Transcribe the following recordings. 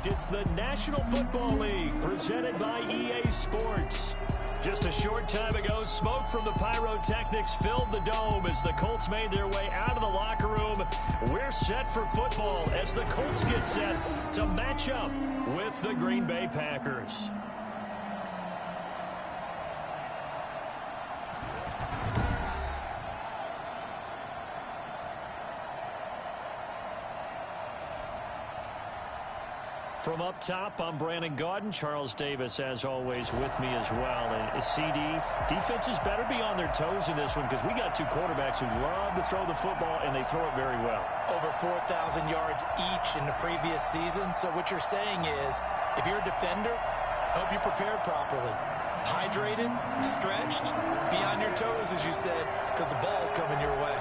fact, it's the National Football League presented by EA Sports. Just a short time ago, smoke from the pyrotechnics filled the dome as the Colts made their way out of the locker room. We're set for football as the Colts get set to match up with the Green Bay Packers. From up top, I'm Brandon Gaudin. Charles Davis, as always, with me as well. And CD, defenses better be on their toes in this one because we got two quarterbacks who love to throw the football, and they throw it very well. Over 4,000 yards each in the previous season. So what you're saying is, if you're a defender, hope you prepared properly. Hydrated, stretched, be on your toes, as you said, because the ball's coming your way.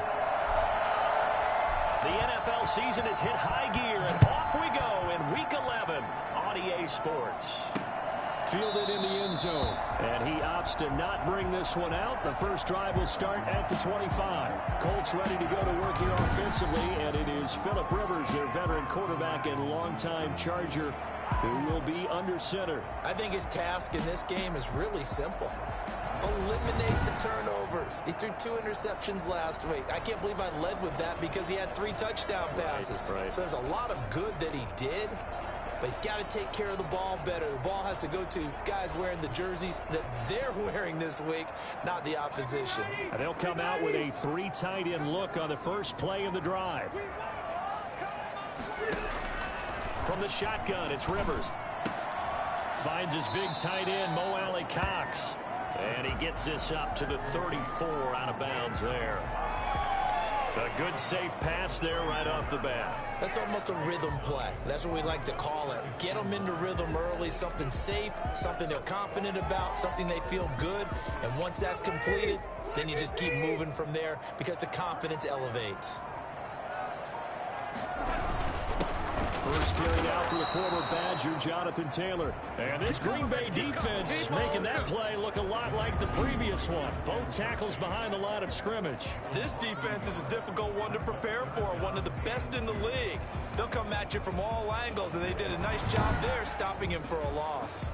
The NFL season has hit high gear, and off we go in Week 11 on EA Sports. Fielded in the end zone, and he opts to not bring this one out. The first drive will start at the 25. Colts ready to go to work here offensively, and it is Phillip Rivers, their veteran quarterback and longtime Charger, who will be under center. I think his task in this game is really simple. Eliminate the turnovers. He threw 2 interceptions last week. I can't believe I led with that because he had 3 touchdown passes. Right. So there's a lot of good that he did, but he's got to take care of the ball better. The ball has to go to guys wearing the jerseys that they're wearing this week, not the opposition. And they'll come out with a 3 tight end look on the first play of the drive. From the shotgun, it's Rivers. Finds his big tight end, Mo Alley Cox. And he gets this up to the 34 out of bounds there. A good safe pass there right off the bat. That's almost a rhythm play. That's what we like to call it. Get them into rhythm early, something safe, something they're confident about, something they feel good. And once that's completed, then you just keep moving from there because the confidence elevates. First carried out for the former Badger, Jonathan Taylor. And this Green Bay defense making that play look a lot like the previous one. Both tackles behind the line of scrimmage. This defense is a difficult one to prepare for, one of the best in the league. They'll come at you from all angles, and they did a nice job there stopping him for a loss.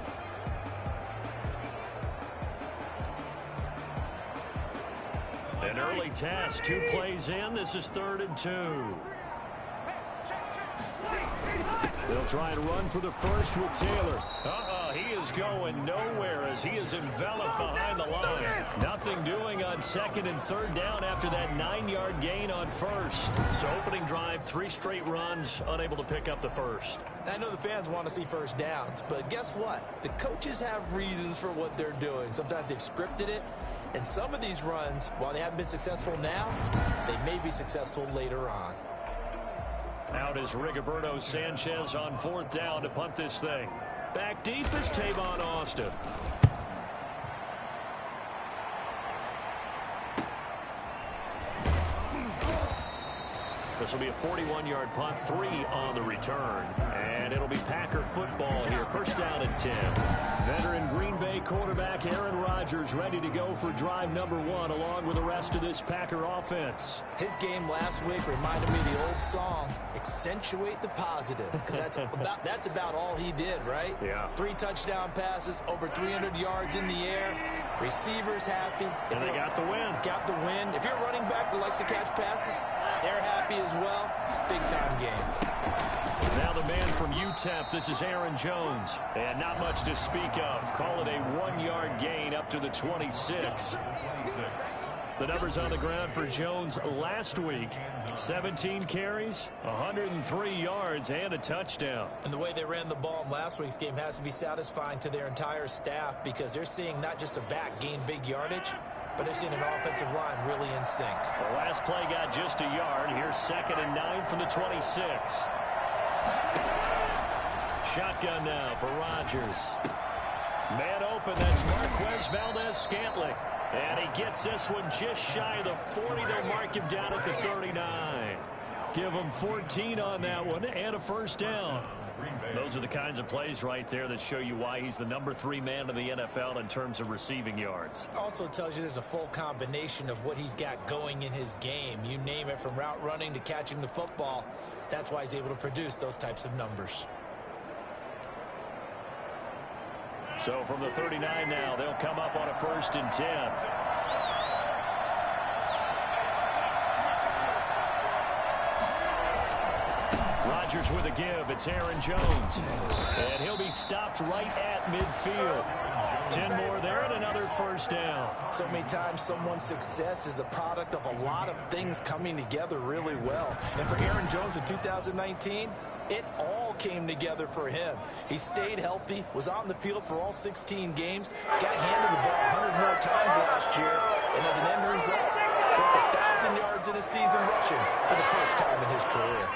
An early task, 2 plays in. This is 3rd and 2. They'll try and run for the first with Taylor. He is going nowhere as he is enveloped behind the line. Nothing doing on 2nd and 3rd down after that 9-yard gain on first. So opening drive, 3 straight runs, unable to pick up the first. I know the fans want to see first downs, but guess what? The coaches have reasons for what they're doing. Sometimes they've scripted it, and some of these runs, while they haven't been successful now, they may be successful later on. Out is Rigoberto Sanchez on 4th down to punt this thing. Back deep is Tavon Austin. This will be a 41-yard punt, 3 on the return. And it'll be Packer football here. First down and 10. Veteran Green Bay quarterback Aaron Rodgers ready to go for drive number 1 along with the rest of this Packer offense. His game last week reminded me of the old song, Accentuate the Positive. Because that's about all he did, right? Yeah. 3 touchdown passes, over 300 yards in the air. Receivers happy. And they got the win. Got the win. If you're a running back that likes to catch passes, they're happy as well. Big-time game. Now the man from UTEP, this is Aaron Jones. And not much to speak of. Call it a 1-yard gain up to the 26. The numbers on the ground for Jones last week. 17 carries, 103 yards, and a touchdown. And the way they ran the ball in last week's game has to be satisfying to their entire staff because they're seeing not just a back gain big yardage, but they're seeing an offensive line really in sync. The last play got just a yard. Here's 2nd and 9 from the 26. Shotgun now for Rodgers. Man open, that's Marquez Valdez-Scantling. And he gets this one just shy of the 40. They'll mark him down at the 39. Give him 14 on that one and a first down. Those are the kinds of plays right there that show you why he's the number 3 man in the NFL in terms of receiving yards. Also tells you there's a full combination of what he's got going in his game. You name it, from route running to catching the football. That's why he's able to produce those types of numbers. So from the 39 now, they'll come up on a 1st and 10. Rodgers with a give. It's Aaron Jones. And he'll be stopped right at midfield. 10 more there and another 1st down. So many times someone's success is the product of a lot of things coming together really well. And for Aaron Jones in 2019, it all came together for him. He stayed healthy, was on the field for all 16 games, got handed the ball 100 more times last year, and as an end result, broke 1,000 yards in a season rushing for the first time in his career.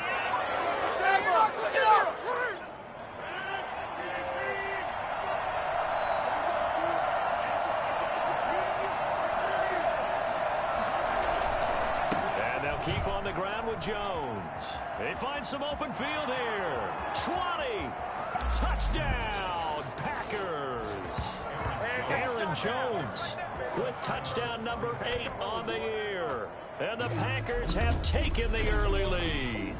Keep on the ground with Jones. They find some open field here. 20. Touchdown, Packers. Aaron Jones with touchdown number 8 on the year. And the Packers have taken the early lead.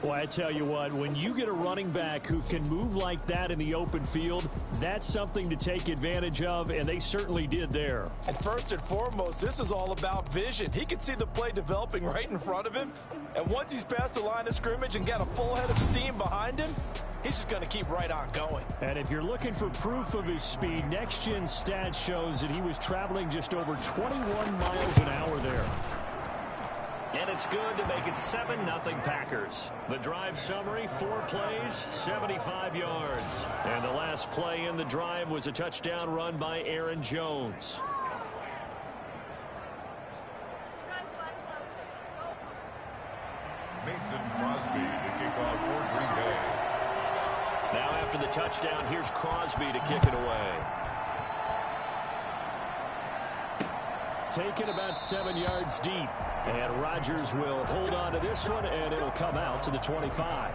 Well, I tell you what, when you get a running back who can move like that in the open field, that's something to take advantage of, and they certainly did there. And first and foremost, this is all about vision. He can see the play developing right in front of him, and once he's past the line of scrimmage and got a full head of steam behind him, he's just going to keep right on going. And if you're looking for proof of his speed, Next Gen Stats shows that he was traveling just over 21 miles an hour there. And it's good to make it 7-0 Packers. The drive summary, 4 plays, 75 yards. And the last play in the drive was a touchdown run by Aaron Jones. Mason Crosby to kick off for Green Bay. Now after the touchdown, here's Crosby to kick it away. Taken about 7 yards deep. And Rodgers will hold on to this one, and it'll come out to the 25.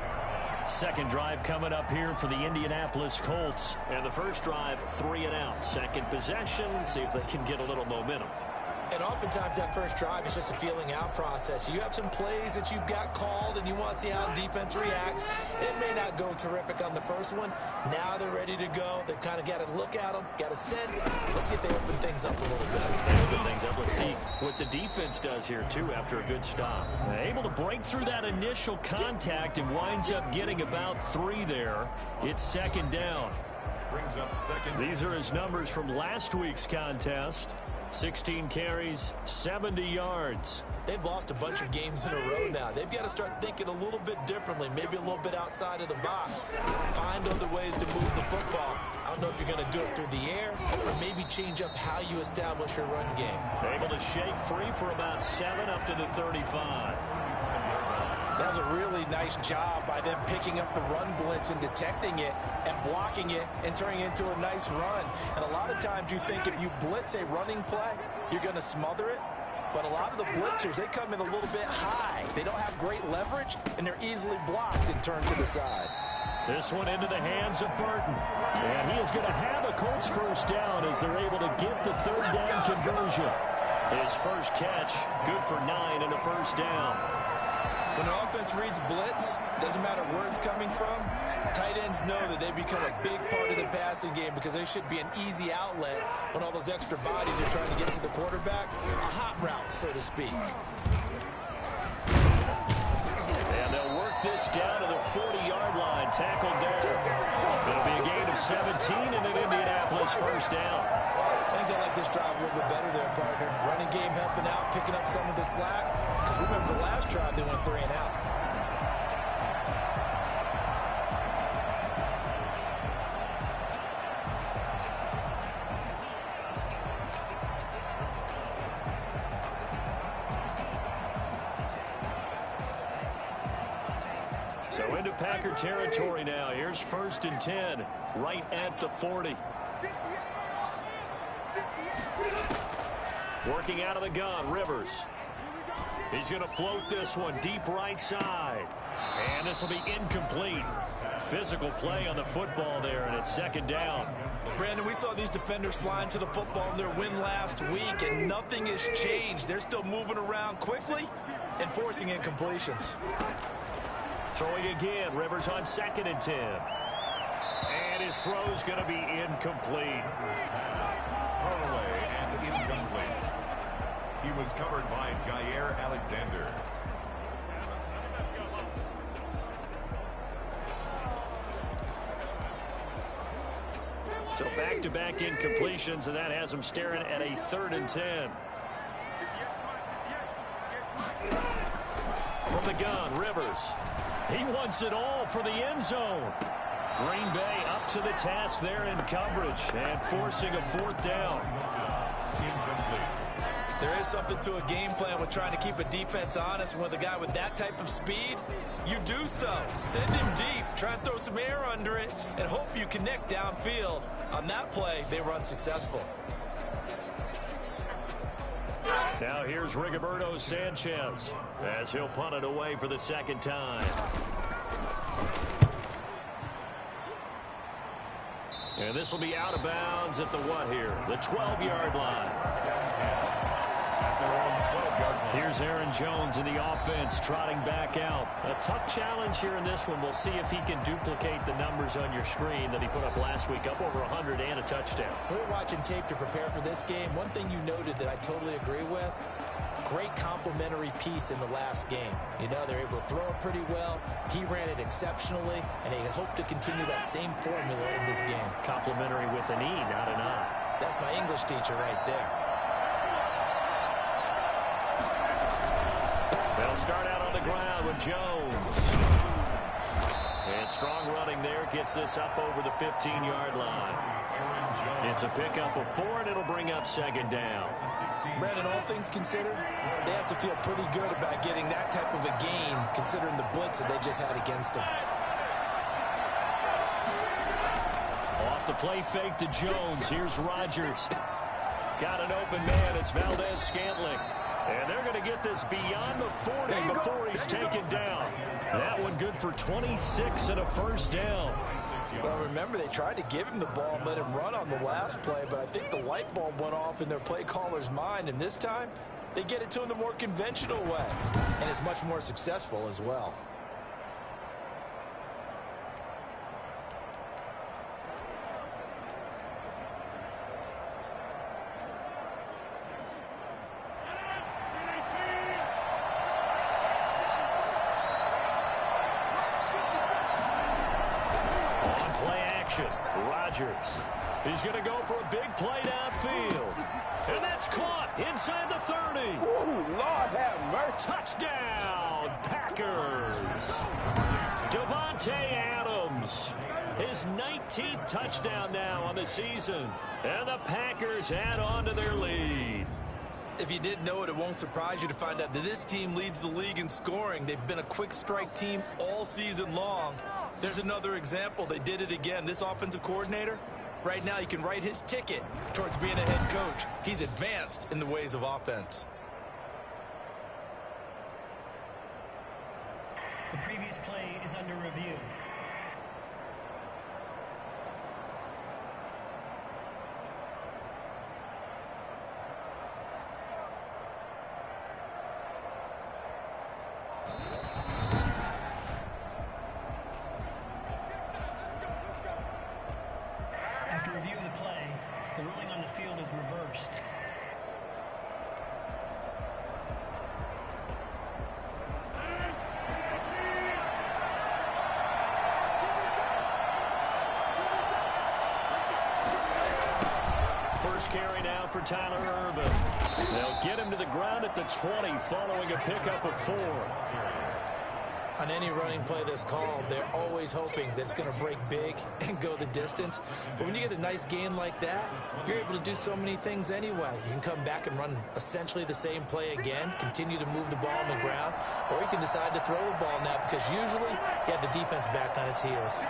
Second drive coming up here for the Indianapolis Colts. And the first drive, 3 and out. Second possession, see if they can get a little momentum. And oftentimes that first drive is just a feeling out process. You have some plays that you've got called and you want to see how the defense reacts. It may not go terrific on the first one. Now they're ready to go. They've kind of got to look at them, got a sense. Let's see if they open things up a little bit. Open things up. Let's see what the defense does here, too, after a good stop. Able to break through that initial contact and winds up getting about 3 there. It's second down. Brings up second. These are his numbers from last week's contest. 16 carries, 70 yards. They've lost a bunch of games in a row now. They've got to start thinking a little bit differently, maybe a little bit outside of the box. Find other ways to move the football. I don't know if you're going to do it through the air or maybe change up how you establish your run game. Able to shake free for about 7 up to the 35. That was a really nice job by them picking up the run blitz and detecting it and blocking it and turning it into a nice run. And a lot of times you think if you blitz a running play, you're going to smother it. But a lot of the blitzers, they come in a little bit high. They don't have great leverage, and they're easily blocked and turned to the side. This one into the hands of Burton. And he is going to have a Colts first down as they're able to get the third down conversion. His first catch, good for 9 and a first down. When an offense reads blitz, doesn't matter where it's coming from, tight ends know that they become a big part of the passing game because they should be an easy outlet when all those extra bodies are trying to get to the quarterback. A hot route, so to speak. And they'll work this down to the 40-yard line, tackled there. It'll be a gain of 17 and an Indianapolis first down. I think they like this drive a little bit better there, partner. Running game helping out, picking up some of the slack. Because remember, the last drive they went 3 and out. So into Packer territory now. Here's 1st and 10, right at the 40. Working out of the gun, Rivers. He's going to float this one deep right side. And this will be incomplete. Physical play on the football there, and it's second down. Brandon, we saw these defenders flying to the football in their win last week, and nothing has changed. They're still moving around quickly and forcing incompletions. Throwing again, Rivers on 2nd and 10. And And his throw's going to be incomplete. Throwaway and incomplete. He was covered by Jair Alexander. So back-to-back incompletions, and that has him staring at a 3rd and 10. From the gun, Rivers. He wants it all for the end zone. Green Bay up to the task there in coverage and forcing a 4th down. There is something to a game plan with trying to keep a defense honest. With a guy with that type of speed, you do so. Send him deep, try and throw some air under it, and hope you connect downfield. On that play, they were unsuccessful. Now here's Rigoberto Sanchez as he'll punt it away for the 2nd time. And this will be out of bounds at the what here? The 12-yard line. Here's Aaron Jones in the offense trotting back out. A tough challenge here in this one. We'll see if he can duplicate the numbers on your screen that he put up last week, up over 100 and a touchdown. We were watching tape to prepare for this game. One thing you noted that I totally agree with, great complementary piece in the last game. You know, they're able to throw it pretty well. He ran it exceptionally, and they hope to continue that same formula in this game. Complementary with an E, not an I. That's my English teacher right there. They'll start out on the ground with Jones. And strong running there gets this up over the 15-yard line. It's a pickup of 4, and it'll bring up 2nd down. Brandon, all things considered, they have to feel pretty good about getting that type of a gain, considering the blitz that they just had against them. Off the play fake to Jones. Here's Rodgers. Got an open man. It's Valdez-Scantling. And they're going to get this beyond the 40 before he's taken down. That one good for 26 and a 1st down. Well, remember, they tried to give him the ball and let him run on the last play, but I think the light bulb went off in their play caller's mind, and this time they get it to him the more conventional way, and it's much more successful as well. Rodgers. He's going to go for a big play downfield. And that's caught inside the 30. Ooh, Lord have mercy. Touchdown, Packers. Devontae Adams. His 19th touchdown now on the season. And the Packers add on to their lead. If you didn't know it, it won't surprise you to find out that this team leads the league in scoring. They've been a quick strike team all season long. There's another example. They did it again. This offensive coordinator, right now, you can write his ticket towards being a head coach. He's advanced in the ways of offense. The previous play is under review. After review of the play, the ruling on the field is reversed. First carry now for Tyler Ervin. They'll get him to the ground at the 20 following a pickup of 4. On any running play that's called, they're always hoping that it's going to break big and go the distance. But when you get a nice gain like that, you're able to do so many things anyway. You can come back and run essentially the same play again, continue to move the ball on the ground, or you can decide to throw the ball now because usually you have the defense back on its heels.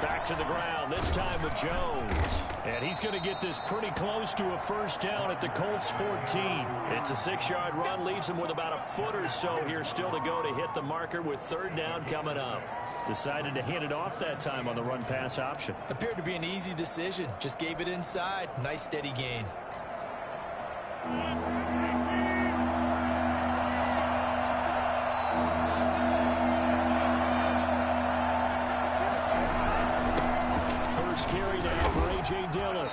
Back to the ground, this time with Jones. And he's going to get this pretty close to a first down at the Colts 14. It's a 6-yard run, leaves him with about a foot or so here still to go to hit the marker with 3rd down coming up. Decided to hand it off that time on the run-pass option. Appeared to be an easy decision. Just gave it inside. Nice steady gain. A.J. Dillon.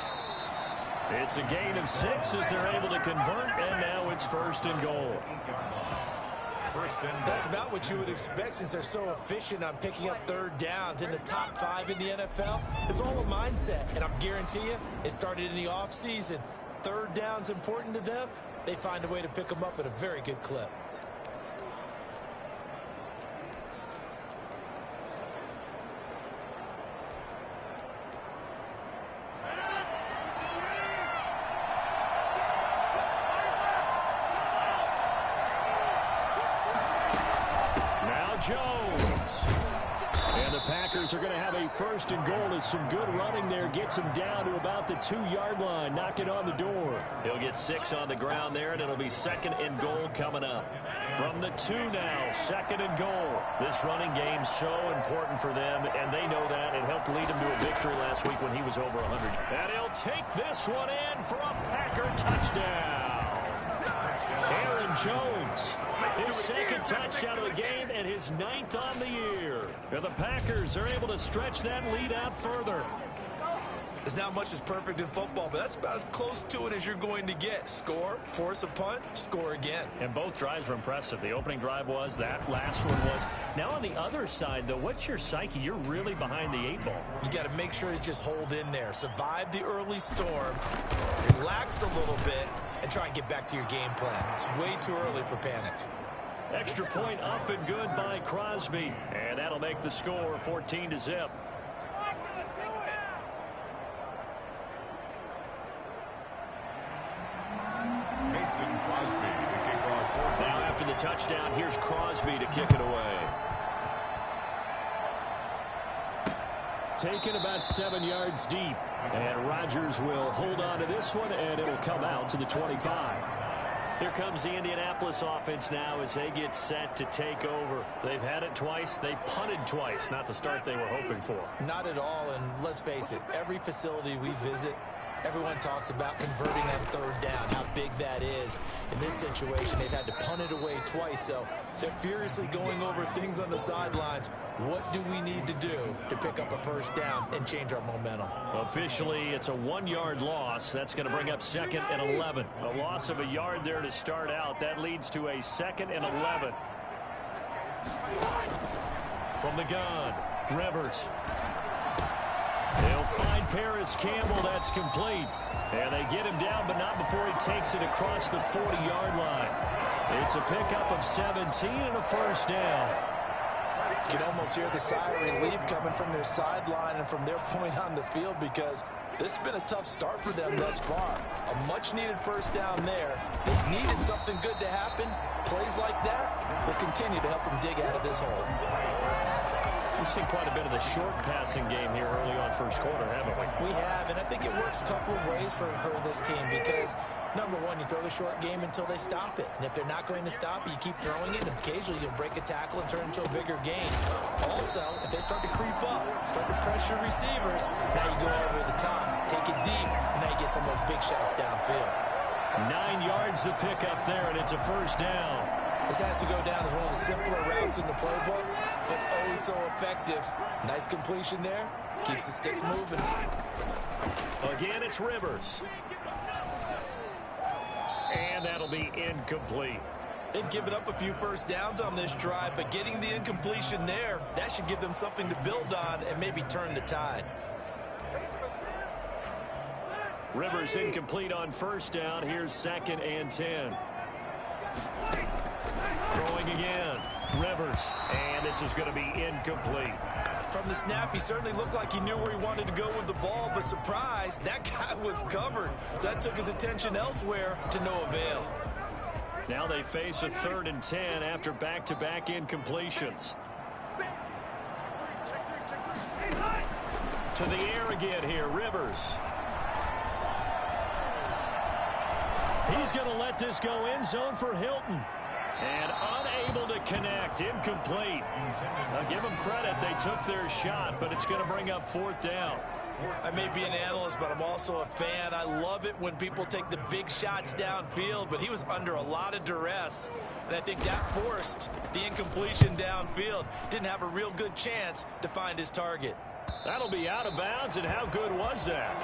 It's a gain of 6 as they're able to convert, and now it's 1st and goal. That's about what you would expect since they're so efficient on picking up 3rd downs in the top 5 in the NFL. It's all a mindset, and I guarantee you it started in the offseason. 3rd down's important to them. They find a way to pick them up at a very good clip. Jones. And the Packers are going to have a 1st and goal as some good running there gets him down to about the 2-yard line. Knock it on the door. He'll get 6 on the ground there, and it'll be 2nd and goal coming up. From the 2 now, 2nd and goal. This running game's so important for them, and they know that. It helped lead him to a victory last week when he was over 100. And he'll take this one in for a Packer touchdown. Aaron Jones, his 2nd touchdown of the game and his 9th on the year. And the Packers are able to stretch that lead out further. There's not much that's perfect in football, but that's about as close to it as you're going to get. Score, force a punt, score again. And both drives were impressive. The opening drive was, that last one was. Now on the other side, though, what's your psyche? You're really behind the 8 ball. You got to make sure you just hold in there. Survive the early storm, relax a little bit, and try and get back to your game plan. It's way too early for panic. Extra point up and good by Crosby. And that'll make the score 14-0. Now after the touchdown, here's Crosby to kick it away. Taken about 7 yards deep. And Rodgers will hold on to this one, and it'll come out to the 25. Here comes the Indianapolis offense now as they get set to take over. They've had it twice. They've punted twice. Not the start they were hoping for. Not at all, and let's face it, every facility we visit, everyone talks about converting that 3rd down, how big that is. In this situation, they've had to punt it away twice, so they're furiously going over things on the sidelines. What do we need to do to pick up a 1st down and change our momentum? Officially, it's a 1-yard loss. That's going to bring up 2nd and 11. A loss of a yard there to start out. That leads to a 2nd and 11. From the gun, Rivers. They'll find Paris Campbell. That's complete. And they get him down, but not before he takes it across the 40-yard line. It's a pickup of 17 and a 1st down. You can almost hear the sigh of relief coming from their sideline and from their point on the field because this has been a tough start for them thus far. A much-needed 1st down there. They've needed something good to happen. Plays like that will continue to help them dig out of this hole. We've seen quite a bit of the short passing game here early on 1st quarter, haven't we? We have, and I think it works a couple of ways for this team because, number one, you throw the short game until they stop it. And if they're not going to stop it, you keep throwing it, and occasionally you'll break a tackle and turn it into a bigger gain. Also, if they start to creep up, start to pressure receivers, now you go over the top, take it deep, and now you get some of those big shots downfield. 9 yards to pick up there, and it's a 1st down. This has to go down as one of the simpler routes in the playbook, but oh so effective. Nice completion there. Keeps the sticks moving. Again, it's Rivers. And that'll be incomplete. They've given up a few 1st downs on this drive, but getting the incompletion there, that should give them something to build on and maybe turn the tide. Rivers incomplete on 1st down. Here's 2nd and 10. Throwing again. Rivers. And this is going to be incomplete. From the snap, he certainly looked like he knew where he wanted to go with the ball, but surprise, that guy was covered. So that took his attention elsewhere to no avail. Now they face a 3rd and 10 after back-to-back incompletions. To the air again here, Rivers. He's going to let this go end zone for Hilton. And unable to connect, incomplete. Now give them credit, they took their shot, but it's going to bring up 4th down. I may be an analyst, but I'm also a fan. I love it when people take the big shots downfield, but he was under a lot of duress. And I think that forced the incompletion downfield. Didn't have a real good chance to find his target. That'll be out of bounds, and how good was that?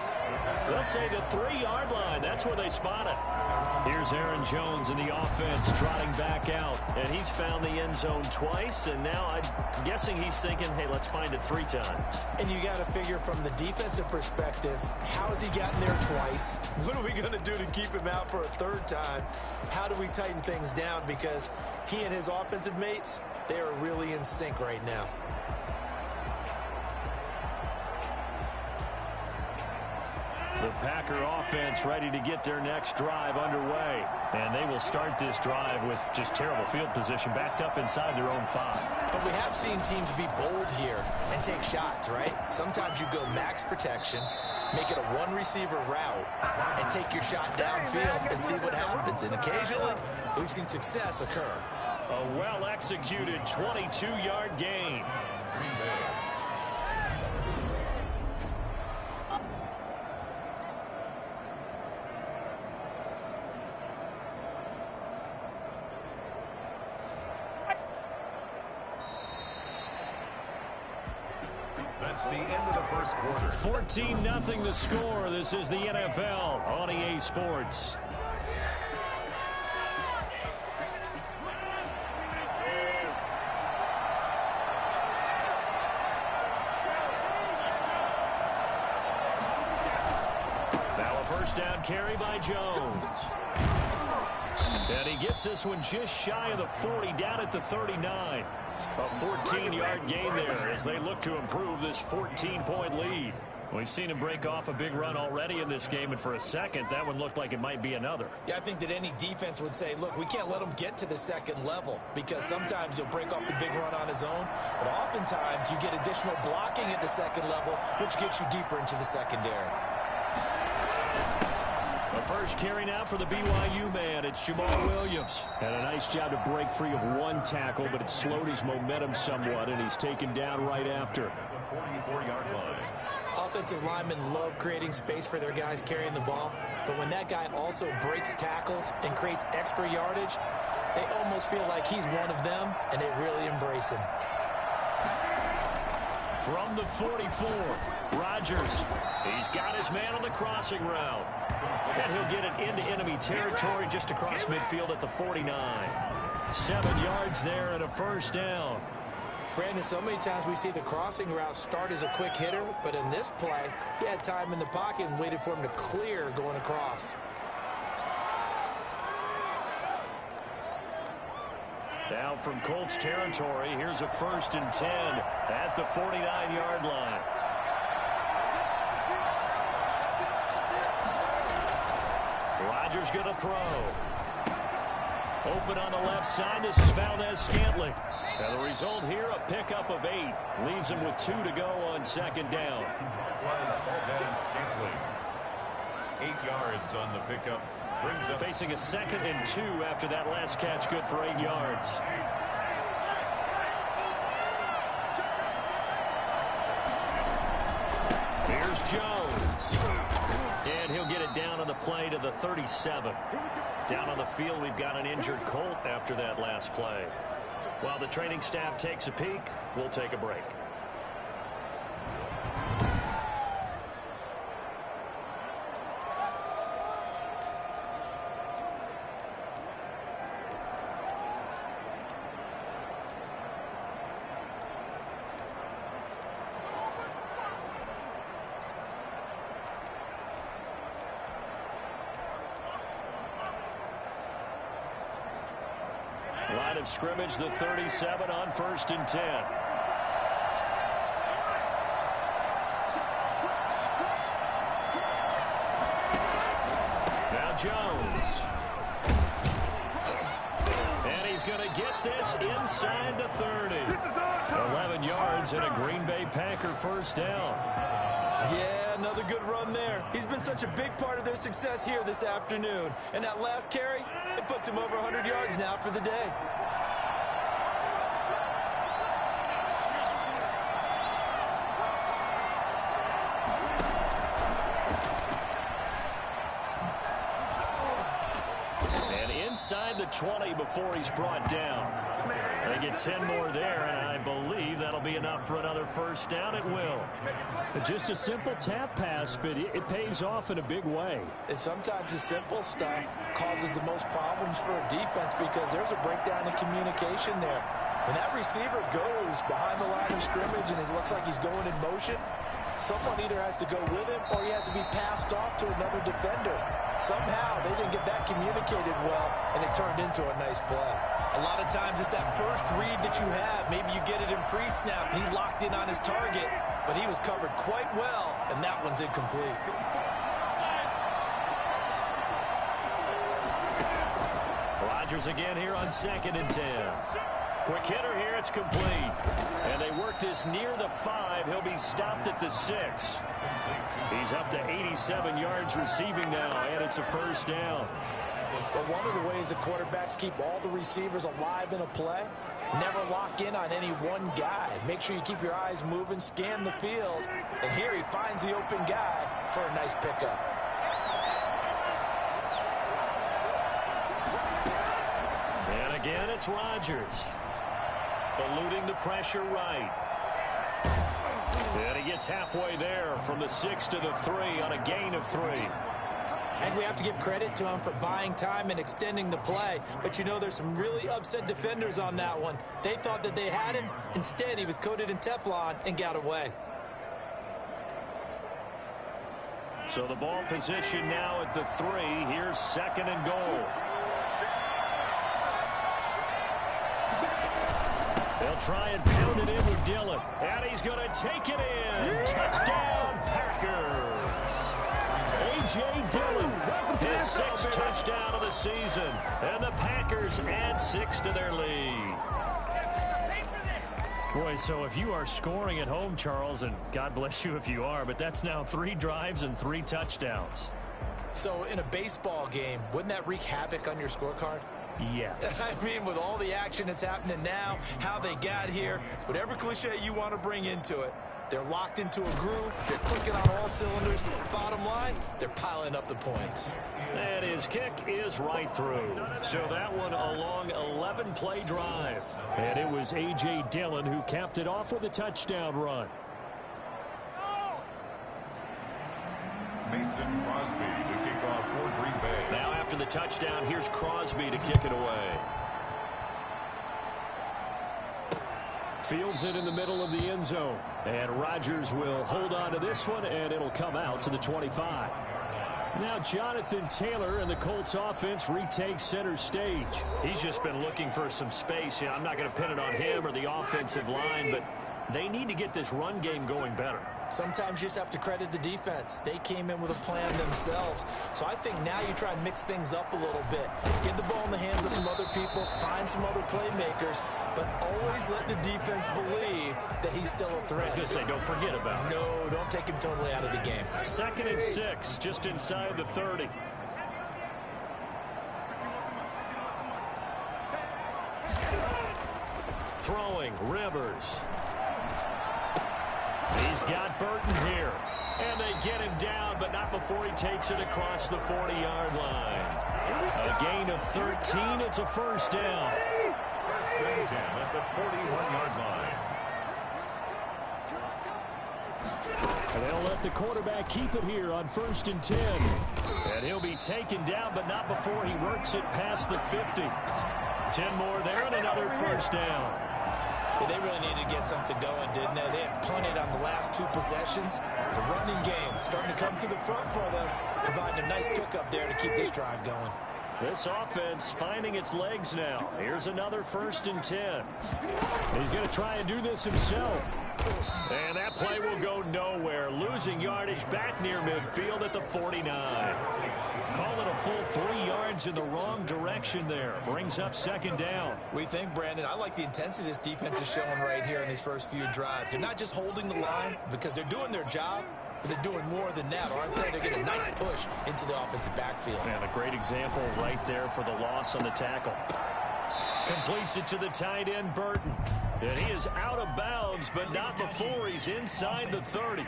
They'll say the 3-yard line. That's where they spot it. Here's Aaron Jones in the offense trotting back out. And he's found the end zone twice. And now I'm guessing he's thinking, hey, let's find it 3 times. And you got to figure from the defensive perspective, how has he gotten there twice? What are we going to do to keep him out for a 3rd time? How do we tighten things down? Because he and his offensive mates, they are really in sync right now. The Packer offense ready to get their next drive underway. And they will start this drive with just terrible field position, backed up inside their own 5. But we have seen teams be bold here and take shots, right? Sometimes you go max protection, make it a 1-receiver route, and take your shot downfield and see what happens. And occasionally, we've seen success occur. A well-executed 22-yard gain. That's the end of the first quarter. 14-0 the score. This is the NFL on EA Sports. Now a first down carry by Jones. And he gets this one just shy of the 40, down at the 39. A 14-yard gain there as they look to improve this 14-point lead. We've seen him break off a big run already in this game, and for a second, that one looked like it might be another. Yeah, I think that any defense would say, look, we can't let him get to the 2nd level because sometimes he'll break off the big run on his own, but oftentimes you get additional blocking at the 2nd level, which gets you deeper into the secondary. The first carry now for the BYU man. It's Jamal Williams. And a nice job to break free of 1 tackle, but it slowed his momentum somewhat, and he's taken down right after. 44-yard line. Offensive linemen love creating space for their guys carrying the ball, but when that guy also breaks tackles and creates extra yardage, they almost feel like he's one of them, and they really embrace him. From the 44, Rodgers. He's got his man on the crossing route. And he'll get it into enemy territory just across midfield at the 49. 7 yards there and a first down. Brandon, so many times we see the crossing route start as a quick hitter, but in this play, he had time in the pocket and waited for him to clear going across. Now from Colts territory, here's a 1st and 10 at the 49-yard line. Rodgers going to throw. Open on the left side. This is Valdez-Scantling. And the result here, a pickup of 8. Leaves him with 2 to go on 2nd down. Valdez-Scantling. 8 yards on the pickup. Brings up facing a 2nd and 2 after that last catch, good for 8 yards. Here's Jones. And he'll get it down on the play to the 37. Down on the field, we've got an injured Colt after that last play. While the training staff takes a peek, we'll take a break. Line of scrimmage, the 37 on 1st and 10. Now Jones. And he's going to get this inside the 30. 11 yards and a Green Bay Packer first down. Yeah, another good run there. He's been such a big part of their success here this afternoon. And that last carry, it puts him over 100 yards now for the day. And inside the 20 before he's brought down. They get 10 more there, and I believe that'll be enough for another first down. It will. Just a simple tap pass, but it pays off in a big way. And sometimes the simple stuff causes the most problems for a defense because there's a breakdown in communication there. When that receiver goes behind the line of scrimmage and it looks like he's going in motion, someone either has to go with him or he has to be passed off to another defender. Somehow they didn't get that communicated well, and it turned into a nice play. A lot of times it's that first read that you have. Maybe you get it in pre-snap, and he locked in on his target, but he was covered quite well, and that one's incomplete. Rodgers again here on 2nd and 10. Quick hitter here, it's complete. And they work this near the 5. He'll be stopped at the 6. He's up to 87 yards receiving now, and it's a first down. But one of the ways the quarterbacks keep all the receivers alive in a play, never lock in on any one guy. Make sure you keep your eyes moving, scan the field, and here he finds the open guy for a nice pickup. And again, it's Rodgers. Eluding the pressure right. And he gets halfway there from the 6 to the 3 on a gain of 3. And we have to give credit to him for buying time and extending the play. But, you know, there's some really upset defenders on that one. They thought that they had him. Instead, he was coated in Teflon and got away. So the ball position now at the 3. Here's 2nd and goal. They'll try and pound it in with Dillon. And he's going to take it in. Touchdown, Packers. A.J. Dillon, his 6th touchdown of the season. And the Packers add 6 to their lead. Boy, so if you are scoring at home, Charles, and God bless you if you are, but that's now 3 drives and 3 touchdowns. So in a baseball game, wouldn't that wreak havoc on your scorecard? Yes. I mean, with all the action that's happening now, how they got here, whatever cliche you want to bring into it, they're locked into a groove, they're clicking on all cylinders. Bottom line, they're piling up the points. And his kick is right through. So that one a long 11-play drive. And it was A.J. Dillon who capped it off with a touchdown run. Mason Crosby to kick off for Green Bay. Now after the touchdown, here's Crosby to kick it away. Fields it in the middle of the end zone. And Rodgers will hold on to this one, and it'll come out to the 25. Now Jonathan Taylor and the Colts offense retake center stage. He's just been looking for some space. Yeah, I'm not going to pin it on him or the offensive line, but they need to get this run game going better. Sometimes you just have to credit the defense. They came in with a plan themselves. So I think now you try and mix things up a little bit. Get the ball in the hands of some other people, find some other playmakers, but always let the defense believe that he's still a threat. I was going to say, don't forget about it. No, don't take him totally out of the game. 2nd and 6, just inside the 30. Throwing, Rivers. He's got Burton here. And they get him down, but not before he takes it across the 40-yard line. A gain of 13. It's a first down. First and 10 at the 41-yard line. And they'll let the quarterback keep it here on 1st and 10. And he'll be taken down, but not before he works it past the 50. 10 more there and another first down. Yeah, they really needed to get something going, didn't they? They had punted on the last 2 possessions. The running game starting to come to the front for them, providing a nice pickup there to keep this drive going. This offense finding its legs now. Here's another 1st and 10. He's going to try and do this himself. And that play will go nowhere. Losing yardage back near midfield at the 49. Call it a full 3 yards in the wrong direction there. Brings up 2nd down. We think, Brandon, I like the intensity this defense is showing right here in these first few drives. They're not just holding the line because they're doing their job, but they're doing more than that, aren't they? They're getting a nice push into the offensive backfield. And a great example right there for the loss on the tackle. Completes it to the tight end, Burton. And he is out of bounds, but not before he's inside the 30.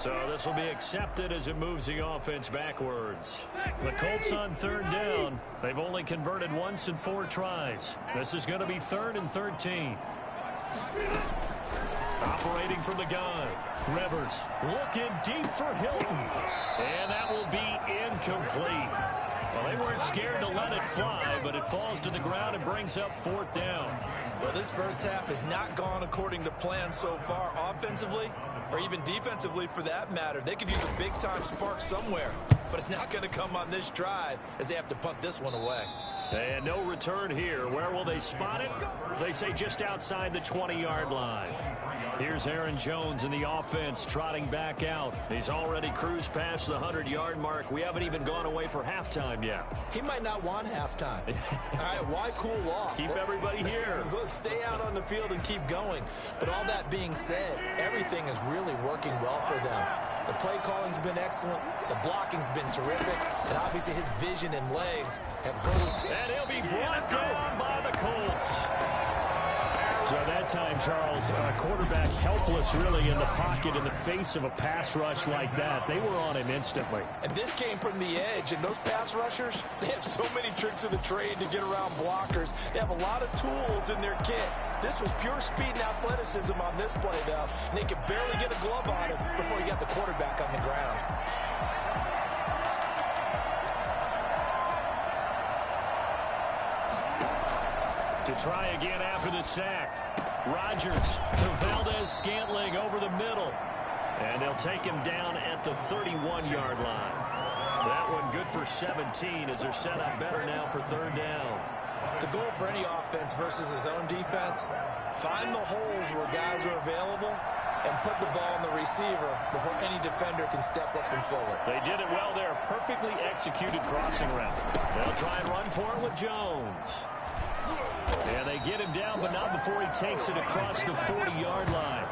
So this will be accepted as it moves the offense backwards. The Colts on third down. They've only converted once in 4 tries. This is going to be 3rd and 13. Operating from the gun. Rivers looking deep for Hilton. And that will be incomplete. Well, they weren't scared to let it fly, but it falls to the ground and brings up 4th down. Well, this first half has not gone according to plan so far offensively, or even defensively for that matter. They could use a big-time spark somewhere, but it's not going to come on this drive as they have to punt this one away. And no return here. Where will they spot it? They say just outside the 20-yard line. Here's Aaron Jones in the offense trotting back out. He's already cruised past the 100-yard mark. We haven't even gone away for halftime yet. He might not want halftime. All right, why cool off? Keep everybody here. Let's stay out on the field and keep going. But all that being said, everything is really working well for them. The play calling's been excellent. The blocking's been terrific. And obviously his vision and legs have hurt. And he'll be brought down by the Colts. So that time, Charles, quarterback helpless really in the pocket in the face of a pass rush like that. They were on him instantly. And this came from the edge. And those pass rushers, they have so many tricks of the trade to get around blockers. They have a lot of tools in their kit. This was pure speed and athleticism on this play, though. And they could barely get a glove on him before he got the quarterback on the ground. To try again after the sack. Rodgers to Valdez-Scantling over the middle. And they'll take him down at the 31-yard line. That one good for 17 as they're set up better now for 3rd down. The goal for any offense versus his own defense, find the holes where guys are available and put the ball in the receiver before any defender can step up and fill it. They did it well there. Perfectly executed crossing route. They'll try and run for it with Jones. And they get him down, but not before he takes it across the 40-yard line.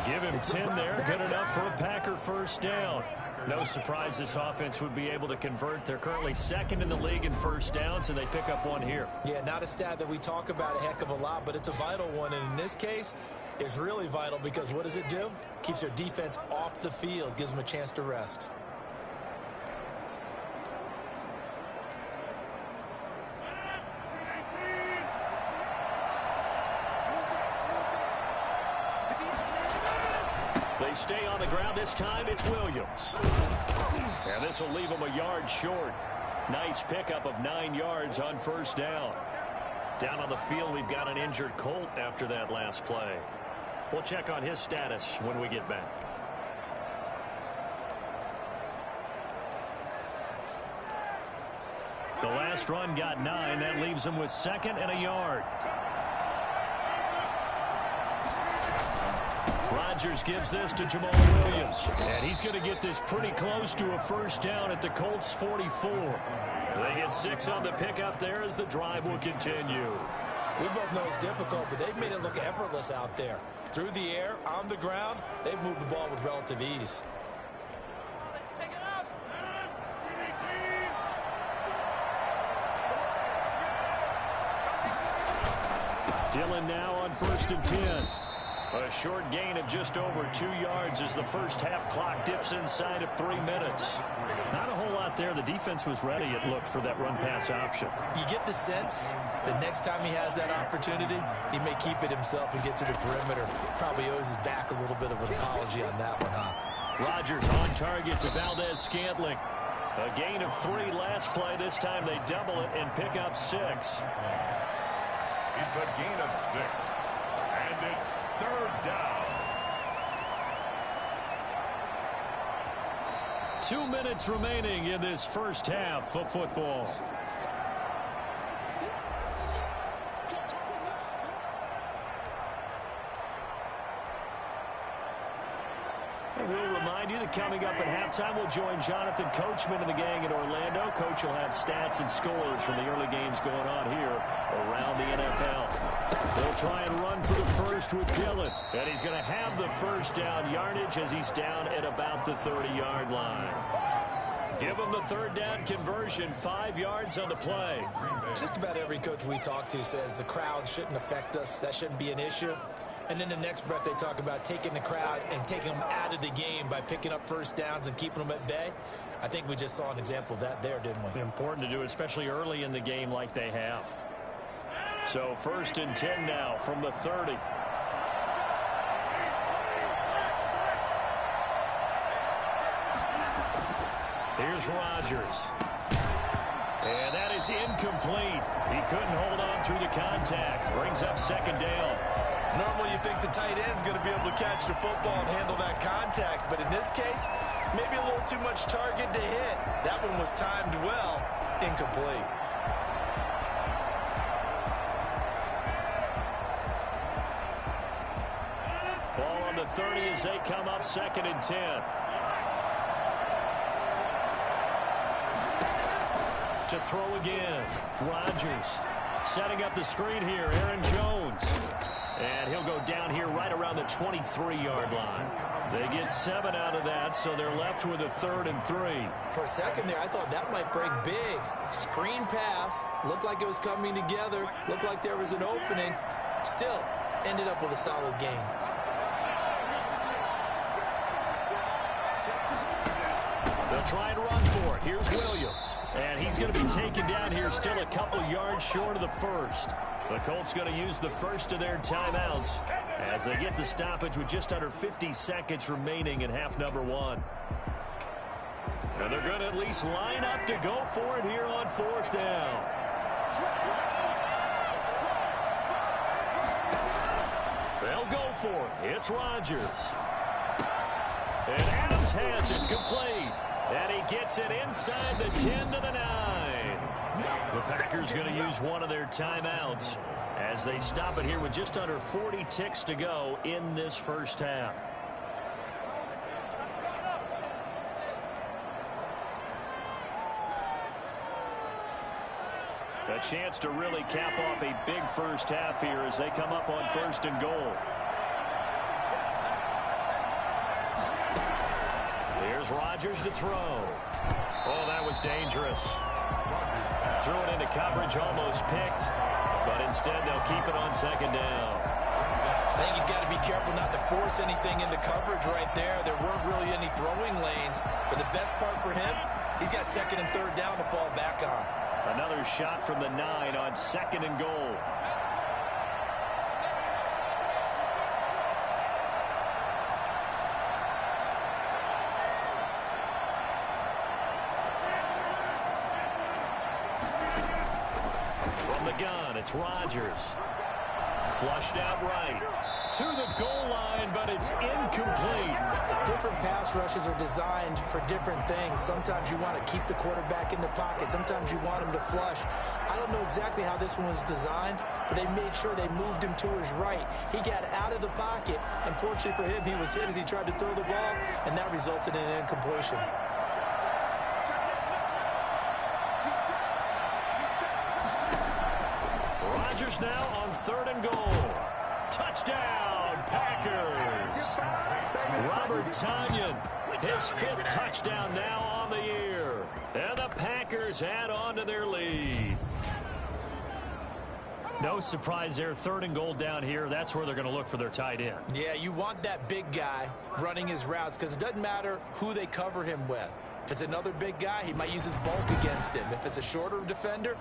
Give him 10 there. Good enough for a Packer first down. No surprise this offense would be able to convert. They're currently 2nd in the league in first downs, and they pick up one here. Yeah, not a stat that we talk about a heck of a lot, but it's a vital one. And in this case, it's really vital because what does it do? Keeps their defense off the field, gives them a chance to rest. They stay on the ground. This time it's Williams. And this will leave them a yard short. Nice pickup of 9 yards on first down. Down on the field, we've got an injured Colt after that last play. We'll check on his status when we get back. The last run got 9. That leaves them with 2nd and a yard. Rodgers gives this to Jamal Williams. And he's going to get this pretty close to a first down at the Colts 44. They get 6 on the pickup there as the drive will continue. We both know it's difficult, but they've made it look effortless out there. Through the air, on the ground, they've moved the ball with relative ease. Dillon now on 1st and 10. A short gain of just over 2 yards as the first half clock dips inside of 3 minutes. Not a whole lot there. The defense was ready, it looked, for that run-pass option. You get the sense that next time he has that opportunity, he may keep it himself and get to the perimeter. Probably owes his back a little bit of an apology on that one, huh? Rodgers on target to Valdez-Scantling. A gain of 3 last play. This time they double it and pick up 6. It's a gain of 6. And it's 3rd down. 2 minutes remaining in this first half of football. And we'll remind you that coming up at halftime, we'll join Jonathan Coachman and the gang in Orlando. Coach will have stats and scores from the early games going on here around the NFL. They'll try and run for the first with Dillon. And he's going to have the first down yardage as he's down at about the 30-yard line. Give him the 3rd down conversion, 5 yards on the play. Just about every coach we talk to says the crowd shouldn't affect us. That shouldn't be an issue. And then the next breath they talk about taking the crowd and taking them out of the game by picking up first downs and keeping them at bay. I think we just saw an example of that there, didn't we? Important to do, especially early in the game like they have. So 1st and 10 now from the 30. Here's Rodgers. And that is incomplete. He couldn't hold on through the contact. Brings up 2nd down. Normally you think the tight end's going to be able to catch the football and handle that contact, but in this case, maybe a little too much target to hit. That one was timed well, incomplete. Ball on the 30 as they come up 2nd and 10. To throw again. Rodgers setting up the screen here. Aaron Jones. And he'll go down here right around the 23-yard line. They get 7 out of that, so they're left with a 3rd and 3. For a second there, I thought that might break big. Screen pass. Looked like it was coming together. Looked like there was an opening. Still, ended up with a solid gain. They'll try and run for it. Here's Williams. And he's going to be taken down here still a couple yards short of the first. The Colts going to use the first of their timeouts as they get the stoppage with just under 50 seconds remaining in half number 1. And they're going to at least line up to go for it here on 4th down. They'll go for it. It's Rodgers. And Adams has it complete. And he gets it inside the 10 to the 9. The Packers going to use one of their timeouts as they stop it here with just under 40 ticks to go in this first half. A chance to really cap off a big first half here as they come up on 1st and goal. Here's Rodgers to throw. Oh, that was dangerous. Threw it into coverage, almost picked, but instead they'll keep it on 2nd down. I think he's got to be careful not to force anything into coverage right there. There weren't really any throwing lanes, but the best part for him, he's got 2nd and 3rd down to fall back on. Another shot from the 9 on 2nd and goal. Gun. It's Rodgers. Flushed out right. To the goal line, but it's incomplete. Different pass rushes are designed for different things. Sometimes you want to keep the quarterback in the pocket. Sometimes you want him to flush. I don't know exactly how this one was designed, but they made sure they moved him to his right. He got out of the pocket. Unfortunately for him, he was hit as he tried to throw the ball, and that resulted in an incompletion. Now on 3rd and goal. Touchdown, Packers. Robert Tonyan, his 5th touchdown now on the year. And the Packers add on to their lead. No surprise there, 3rd and goal down here. That's where they're going to look for their tight end. Yeah, you want that big guy running his routes because it doesn't matter who they cover him with. If it's another big guy, he might use his bulk against him. If it's a shorter defender,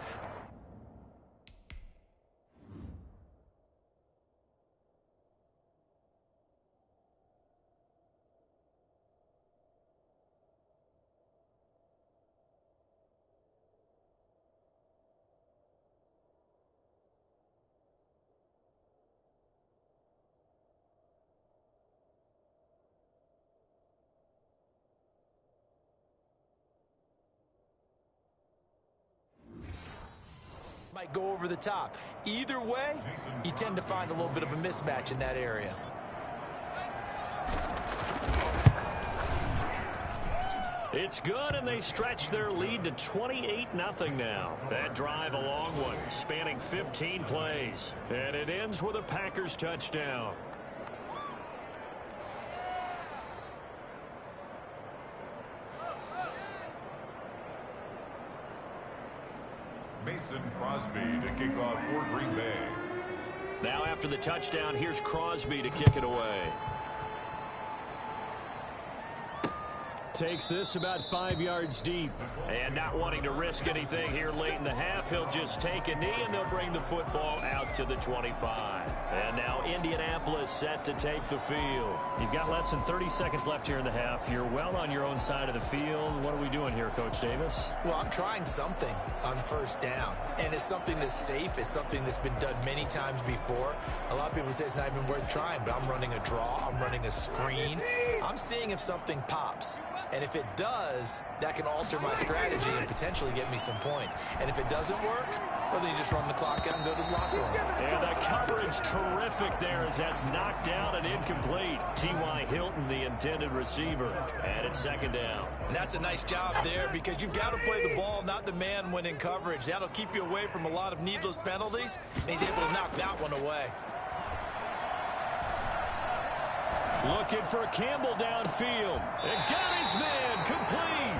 might go over the top. Either way, you tend to find a little bit of a mismatch in that area. It's good, and they stretch their lead to 28-0 now. That drive a long one, spanning 15 plays. And it ends with a Packers touchdown. Mason Crosby to kick off for Green Bay. Now after the touchdown, here's Crosby to kick it away. Takes this about 5 yards deep. And not wanting to risk anything here late in the half, he'll just take a knee and they'll bring the football out to the 25. And now Indianapolis set to take the field. You've got less than 30 seconds left here in the half. You're well on your own side of the field. What are we doing here, Coach Davis? Well, I'm trying something on first down. And it's something that's safe. It's something that's been done many times before. A lot of people say it's not even worth trying, but I'm running a draw. I'm running a screen. I'm seeing if something pops. And if it does, that can alter my strategy and potentially get me some points. And if it doesn't work, well, then you just run the clock out and go to the locker room. And the coverage terrific there as that's knocked down and incomplete. T.Y. Hilton, the intended receiver. And it's second down. And that's a nice job there because you've got to play the ball, not the man when in coverage. That'll keep you away from a lot of needless penalties. And he's able to knock that one away. Looking for Campbell downfield. And got his man complete.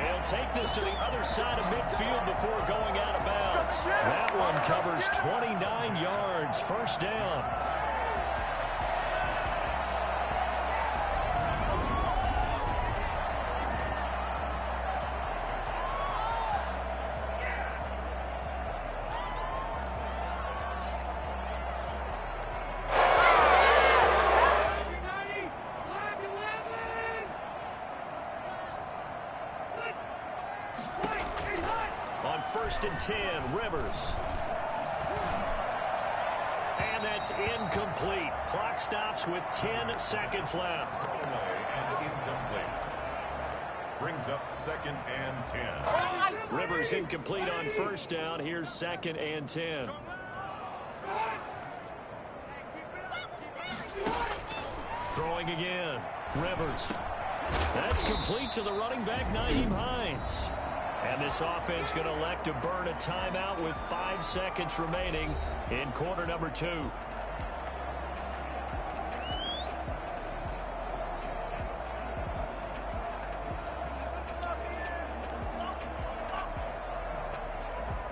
He'll take this to the other side of midfield before going out of bounds. That one covers 29 yards. First down. First and 10, Rivers. And that's incomplete. Clock stops with 10 seconds left. And incomplete. Brings up second and 10. Rivers incomplete on first down. Here's second and 10. Throwing again. Rivers. That's complete to the running back, Nyheim Hines. And this offense going to elect to burn a timeout with 5 seconds remaining in quarter number 2.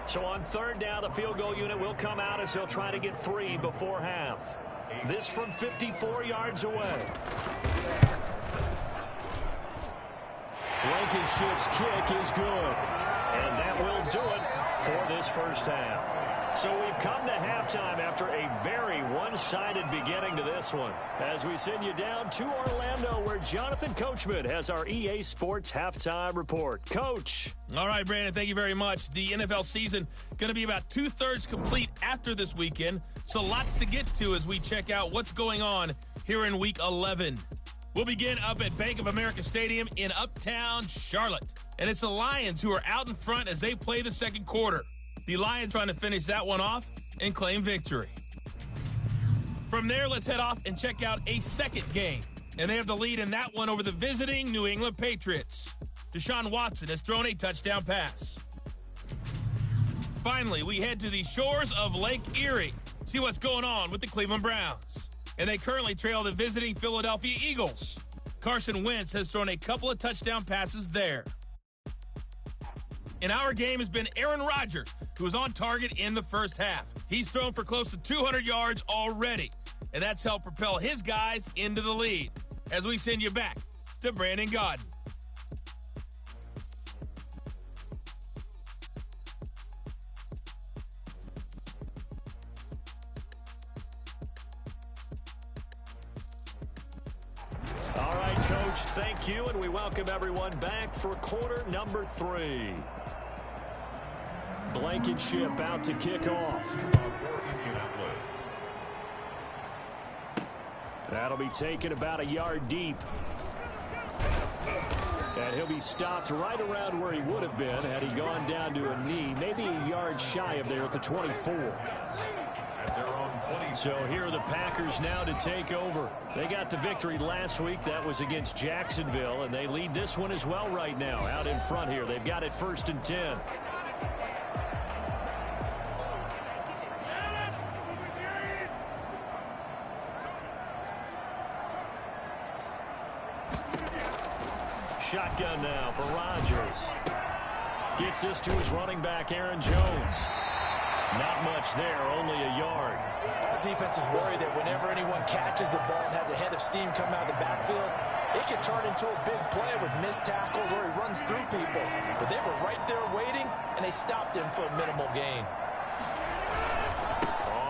So on third down, the field goal unit will come out as they'll try to get 3 before half. This from 54 yards away. Blankenship's kick is good. And that will do it for this first half. So we've come to halftime after a very one-sided beginning to this one. As we send you down to Orlando where Jonathan Coachman has our EA Sports halftime report. Coach. All right, Brandon, thank you very much. The NFL season going to be about 2/3 complete after this weekend. So lots to get to as we check out what's going on here in Week 11. We'll begin up at Bank of America Stadium in Uptown Charlotte. And it's the Lions who are out in front as they play the second quarter. The Lions trying to finish that one off and claim victory. From there, let's head off and check out a second game. And they have the lead in that one over the visiting New England Patriots. Deshaun Watson has thrown a touchdown pass. Finally, we head to the shores of Lake Erie. See what's going on with the Cleveland Browns. And they currently trail the visiting Philadelphia Eagles. Carson Wentz has thrown a couple of touchdown passes there. In our game has been Aaron Rodgers, who was on target in the first half. He's thrown for close to 200 yards already, and that's helped propel his guys into the lead. As we send you back to Brandon Gaudin. All right, Coach, thank you, and we welcome everyone back for quarter number 3. Blankenship out to kick off. That'll be taken about a yard deep. And he'll be stopped right around where he would have been had he gone down to a knee, maybe a yard shy of there at the 24. So here are the Packers now to take over. They got the victory last week. That was against Jacksonville, and they lead this one as well right now. Out in front here, they've got it 1st and 10. Shotgun now for Rodgers. Gets this to his running back, Aaron Jones. Not much there, only a yard. Our defense is worried that whenever anyone catches the ball and has a head of steam come out of the backfield, it can turn into a big play with missed tackles or he runs through people. But they were right there waiting, and they stopped him for a minimal gain.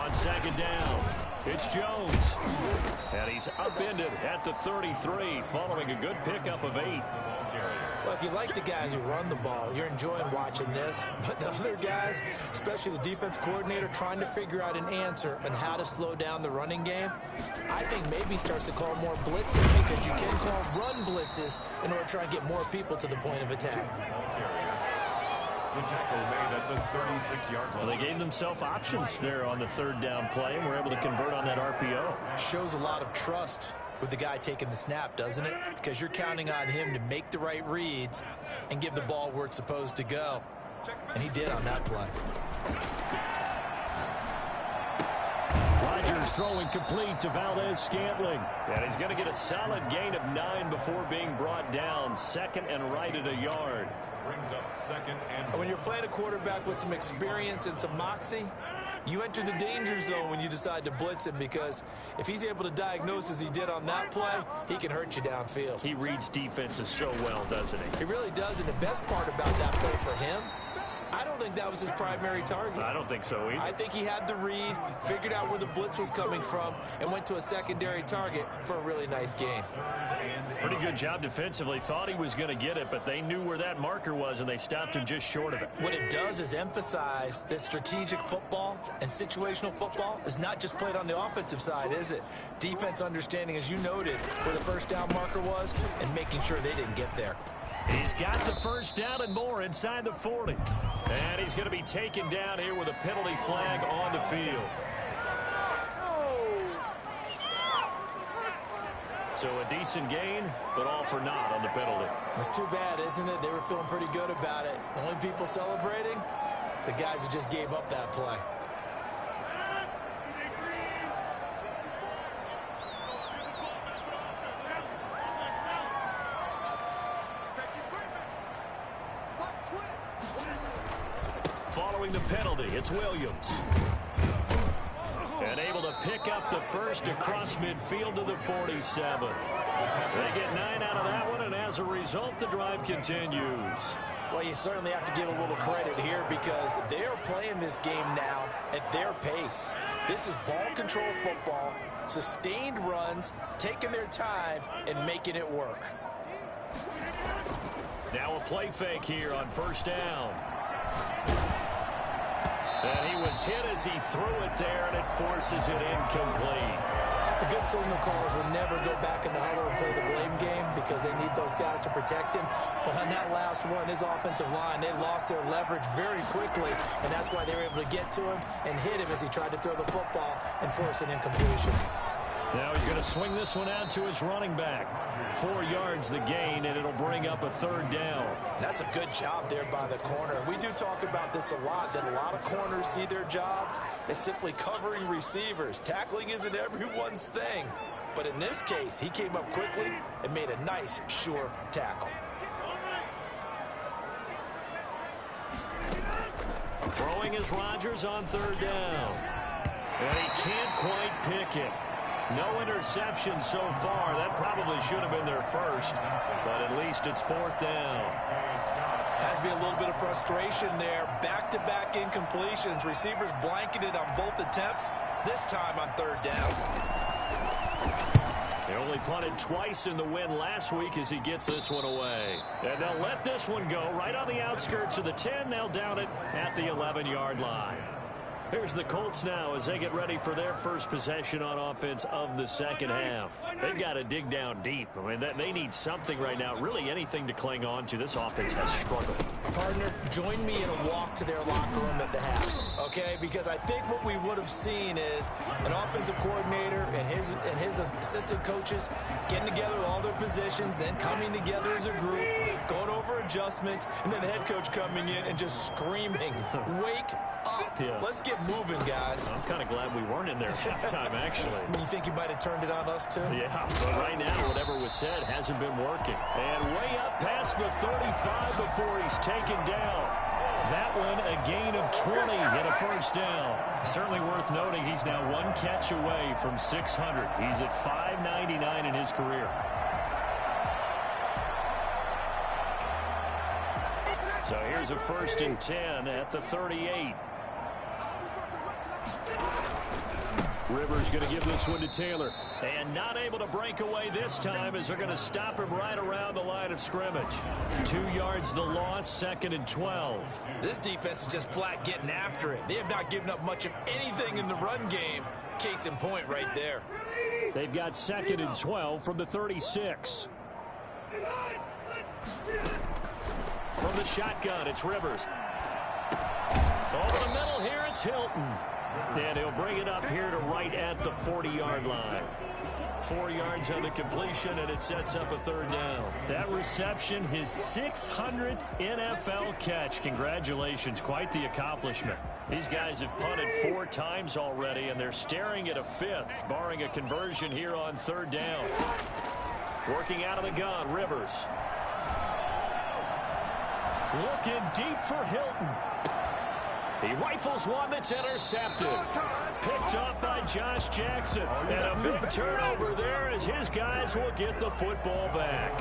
On second down, it's Jones. And he's upended at the 33 following a good pickup of 8. Well, if you like the guys who run the ball, you're enjoying watching this. But the other guys, especially the defense coordinator, trying to figure out an answer on how to slow down the running game, I think maybe starts to call more blitzes because you can call run blitzes in order to try and get more people to the point of attack. The tackle made at the 36-yard line. Well, they gave themselves options there on the third down play and were able to convert on that RPO. Shows a lot of trust with the guy taking the snap, doesn't it? Because you're counting on him to make the right reads and give the ball where it's supposed to go. And he did on that play. Rodgers throwing complete to Valdez-Scantling. And he's going to get a solid gain of 9 before being brought down. Second and right at a yard. Brings up second and When you're playing a quarterback with some experience and some moxie, you enter the danger zone when you decide to blitz him, because if he's able to diagnose as he did on that play, he can hurt you downfield. He reads defenses so well, doesn't he? He really does, and the best part about that play for him, I don't think that was his primary target. I don't think so either. I think he had the read, figured out where the blitz was coming from, and went to a secondary target for a really nice gain. Pretty good job defensively. Thought he was going to get it, but they knew where that marker was, and they stopped him just short of it. What it does is emphasize that strategic football and situational football is not just played on the offensive side, is it? Defense understanding, as you noted, where the first down marker was and making sure they didn't get there. He's got the first down and more inside the 40. And he's going to be taken down here with a penalty flag on the field. So a decent gain, but all for naught on the penalty. It's too bad, isn't it? They were feeling pretty good about it. The only people celebrating, the guys who just gave up that play. Following the penalty, it's Williams. And able to pick up the first across midfield to the 47. They get 9 out of that one, and as a result, the drive continues. Well, you certainly have to give a little credit here because they are playing this game now at their pace. This is ball control football, sustained runs, taking their time, and making it work. Now a play fake here on first down. And he was hit as he threw it there, and it forces it incomplete. The good signal callers will never go back in the huddle and play the blame game because they need those guys to protect him. But on that last one, his offensive line, they lost their leverage very quickly, and that's why they were able to get to him and hit him as he tried to throw the football and force an incompletion. Now he's going to swing this one out to his running back. 4 yards the gain, and it'll bring up a third down. That's a good job there by the corner. We do talk about this a lot, that a lot of corners see their job as simply covering receivers. Tackling isn't everyone's thing. But in this case, he came up quickly and made a nice, sure tackle. Throwing is Rodgers on third down. And he can't quite pick it. No interception so far. That probably should have been their first, but at least it's fourth down. Has to be a little bit of frustration there. Back-to-back incompletions. Receivers blanketed on both attempts, this time on third down. They only punted twice in the win last week as he gets this one away. And they'll let this one go right on the outskirts of the 10. They'll down it at the 11-yard line. Here's the Colts now as they get ready for their first possession on offense of the second half. They've got to dig down deep. I mean, they need something right now, really anything to cling on to. This offense has struggled. Partner, join me in a walk to their locker room at the half, okay? Because I think what we would have seen is an offensive coordinator and his assistant coaches getting together with all their positions, then coming together as a group, going over adjustments, and then the head coach coming in and just screaming, "Wake up. Yeah. Let's get moving, guys." I'm kind of glad we weren't in there halftime, actually. You think you might have turned it on us, too? Yeah, but right now, whatever was said hasn't been working. And way up past the 35 before he's taken down. that one a gain of 20 and a first down. Certainly worth noting he's now one catch away from 600. He's at 599 in his career. So here's a 1st and 10 at the 38. Rivers going to give this one to Taylor. And not able to break away this time as they're going to stop him right around the line of scrimmage. 2 yards the loss, 2nd and 12. This defense is just flat getting after it. They have not given up much of anything in the run game. Case in point right there. They've got 2nd and 12 from the 36. From the shotgun, it's Rivers. Over the middle here, it's Hilton. And he'll bring it up here to right at the 40-yard line. 4 yards on the completion, and it sets up a 3rd down. That reception, his 600th NFL catch. Congratulations, quite the accomplishment. These guys have punted 4 times already, and they're staring at a 5th, barring a conversion here on 3rd down. Working out of the gun, Rivers. Looking deep for Hilton. He rifles one that's intercepted. Picked up by Josh Jackson. And a big turnover there as his guys will get the football back.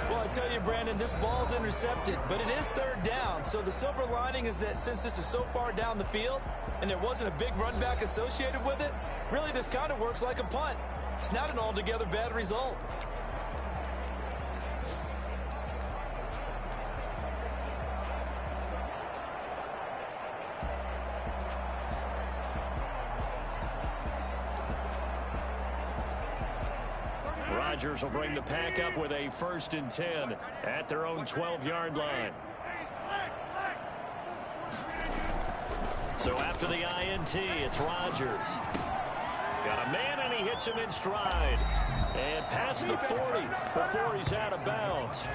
Well, I tell you, Brandon, this ball's intercepted, but it is 3rd down. So the silver lining is that since this is so far down the field and there wasn't a big run back associated with it, really this kind of works like a punt. It's not an altogether bad result. Rodgers will bring the pack up with a 1st and 10 at their own 12-yard line. So after the INT, it's Rodgers. Got a man, and he hits him in stride. And past the 40 before he's out of bounds.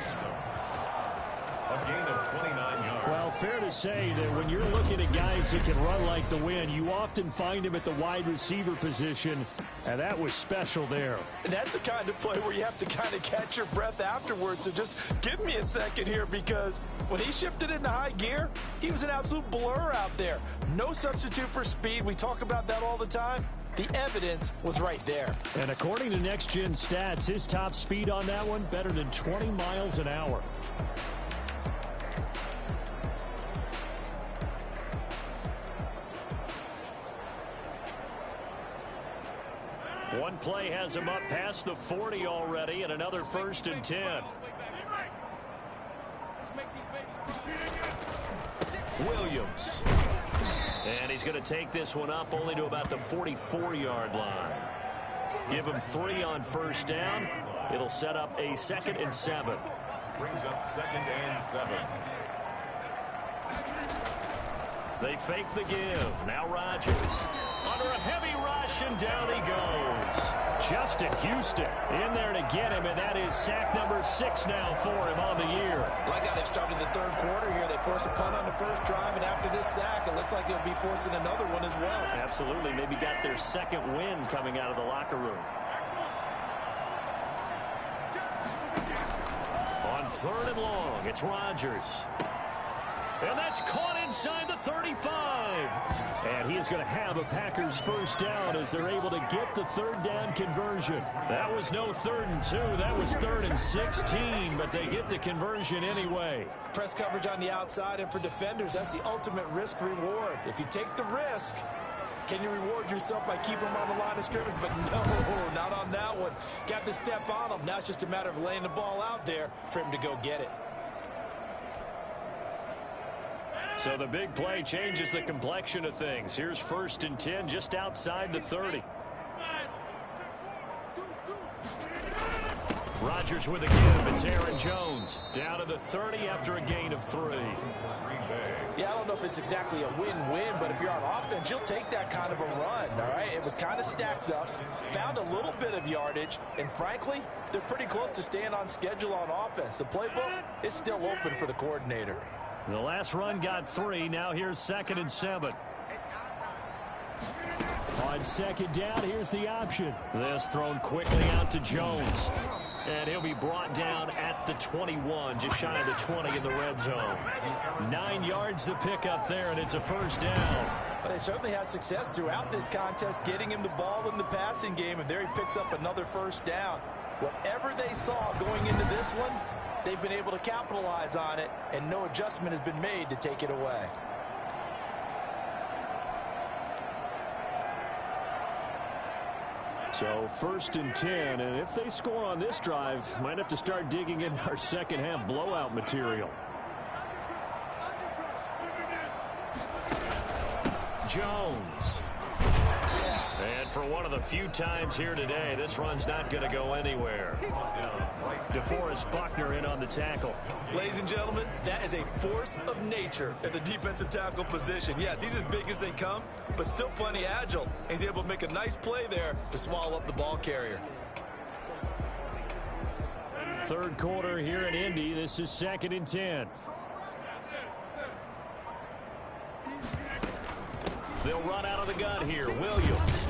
A gain of 29 yards. Well, fair to say that when you're looking at guys that can run like the wind, you often find him at the wide receiver position, and that was special there. And that's the kind of play where you have to kind of catch your breath afterwards and just give me a second here, because when he shifted into high gear, he was an absolute blur out there. No substitute for speed. We talk about that all the time. The evidence was right there. And according to Next Gen Stats, his top speed on that one, better than 20 miles an hour. One play has him up past the 40 already, and another 1st and 10. Williams. And he's going to take this one up only to about the 44-yard line. Give him 3 on 1st down. It'll set up a 2nd and 7. Brings up 2nd and 7. They fake the give. Now Rodgers. Under a heavy rush, and down he goes. Justin Houston in there to get him, and that is sack number 6 now for him on the year. Like how they've started the 3rd quarter here. They force a punt on the 1st drive, and after this sack, it looks like they'll be forcing another one as well. Absolutely. Maybe got their 2nd win coming out of the locker room. On 3rd and long, it's Rodgers. And that's caught inside the 35. And he is going to have a Packers 1st down as they're able to get the 3rd down conversion. That was no 3rd and 2. That was 3rd and 16, but they get the conversion anyway. Press coverage on the outside, and for defenders, that's the ultimate risk reward. If you take the risk, can you reward yourself by keeping them on the line of scrimmage? But no, not on that one. Got the step on him. Now it's just a matter of laying the ball out there for him to go get it. So the big play changes the complexion of things. Here's 1st and 10 just outside the 30. Rodgers with a give. It's Aaron Jones. Down to the 30 after a gain of 3. Yeah, I don't know if it's exactly a win-win, but if you're on offense, you'll take that kind of a run, all right? It was kind of stacked up, found a little bit of yardage, and frankly, they're pretty close to staying on schedule on offense. The playbook is still open for the coordinator. The last run got 3. Now here's 2nd and 7. On 2nd down, here's the option. This thrown quickly out to Jones. And he'll be brought down at the 21, just shy of the 20 in the red zone. 9 yards to pick up there, and it's a first down. But they certainly had success throughout this contest, getting him the ball in the passing game, and there he picks up another first down. Whatever they saw going into this one, they've been able to capitalize on it, and no adjustment has been made to take it away. So first and 10, and if they score on this drive, might have to start digging in our second half blowout material. Jones. And for one of the few times here today, this run's not going to go anywhere. DeForest Buckner in on the tackle. Ladies and gentlemen, that is a force of nature at the defensive tackle position. Yes, he's as big as they come, but still plenty agile. He's able to make a nice play there to swallow up the ball carrier. Third quarter here in Indy. This is second and 10. They'll run out of the gun here. Williams.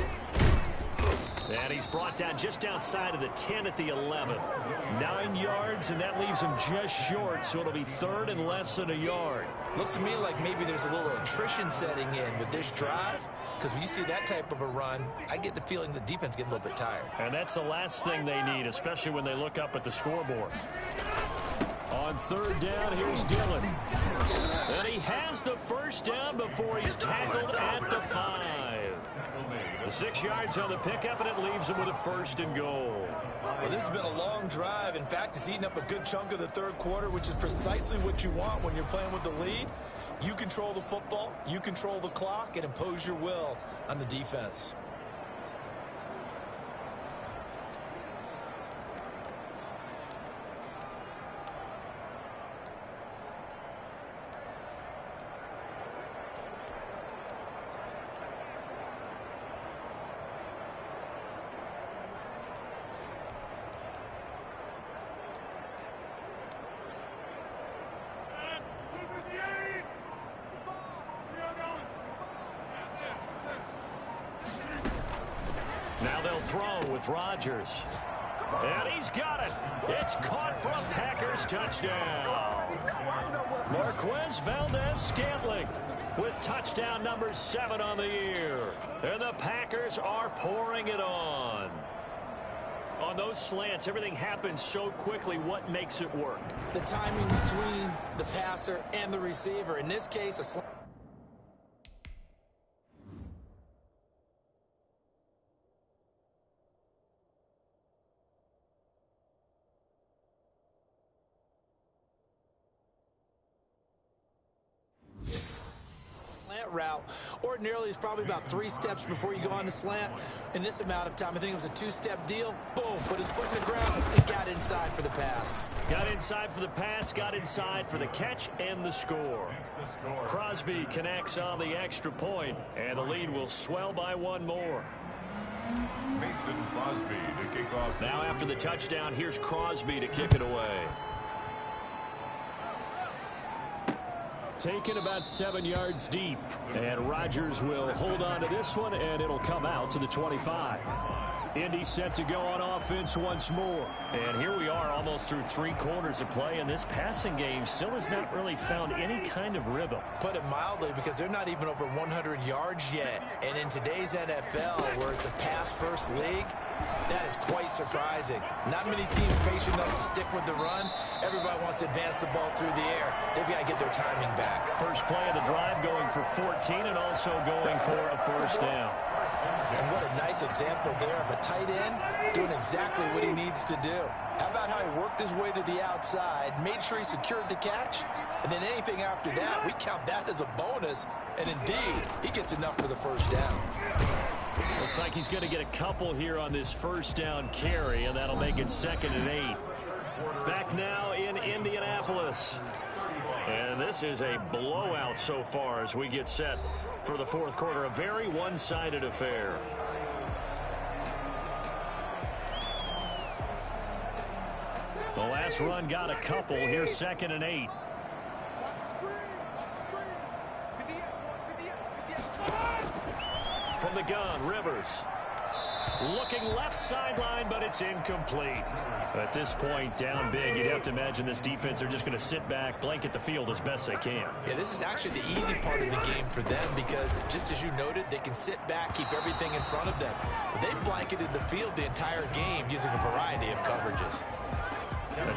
And he's brought down just outside of the 10 at the 11. 9 yards, and that leaves him just short, so it'll be third and less than a yard. Looks to me like maybe there's a little attrition setting in with this drive, because when you see that type of a run, I get the feeling the defense getting a little bit tired. And that's the last thing they need, especially when they look up at the scoreboard. On third down, here's Dillon. And he has the first down before he's tackled at the 5. The 6 yards on the pickup, and it leaves him with a first and goal. Well, this has been a long drive. In fact, it's eaten up a good chunk of the third quarter, which is precisely what you want when you're playing with the lead. You control the football, you control the clock, and impose your will on the defense. Now they'll throw with Rodgers. And he's got it. It's caught for a Packers touchdown. Marquez Valdez-Scantling with touchdown number 7 on the year. And the Packers are pouring it on. On those slants, everything happens so quickly. What makes it work? The timing between the passer and the receiver. In this case, a slant. Route ordinarily is probably about 3 steps before you go on the slant. In this amount of time, I think it was a 2-step deal. Boom, put his foot in the ground and got inside for the pass. Got inside for the pass, got inside for the catch and the score. Crosby connects on the extra point, and the lead will swell by 1 more. Mason Crosby to kick off. Now after the touchdown, here's Crosby to kick it away. Taken about 7 yards deep. And Rodgers will hold on to this one, and it'll come out to the 25. Indy set to go on offense once more. And here we are almost through 3 quarters of play, and this passing game still has not really found any kind of rhythm. Put it mildly, because they're not even over 100 yards yet. And in today's NFL, where it's a pass-first league, that is quite surprising. Not many teams patient enough to stick with the run. Everybody wants to advance the ball through the air. They've got to get their timing back. First play of the drive going for 14 and also going for a first down. And what a nice example there of a tight end doing exactly what he needs to do. How about how he worked his way to the outside, made sure he secured the catch, and then anything after that, we count that as a bonus. And indeed, he gets enough for the first down. Looks like he's going to get a couple here on this first down carry, and that'll make it 2nd and 8. Back now in Indianapolis. And this is a blowout so far as we get set for the 4th quarter. A very one-sided affair. The last run got a couple. Here's 2nd and 8. From the gun, Rivers. Looking left sideline, but it's incomplete. At this point, down big, you'd have to imagine this defense, they're just going to sit back, blanket the field as best they can. Yeah, this is actually the easy part of the game for them because, just as you noted, they can sit back, keep everything in front of them. But they've blanketed the field the entire game using a variety of coverages.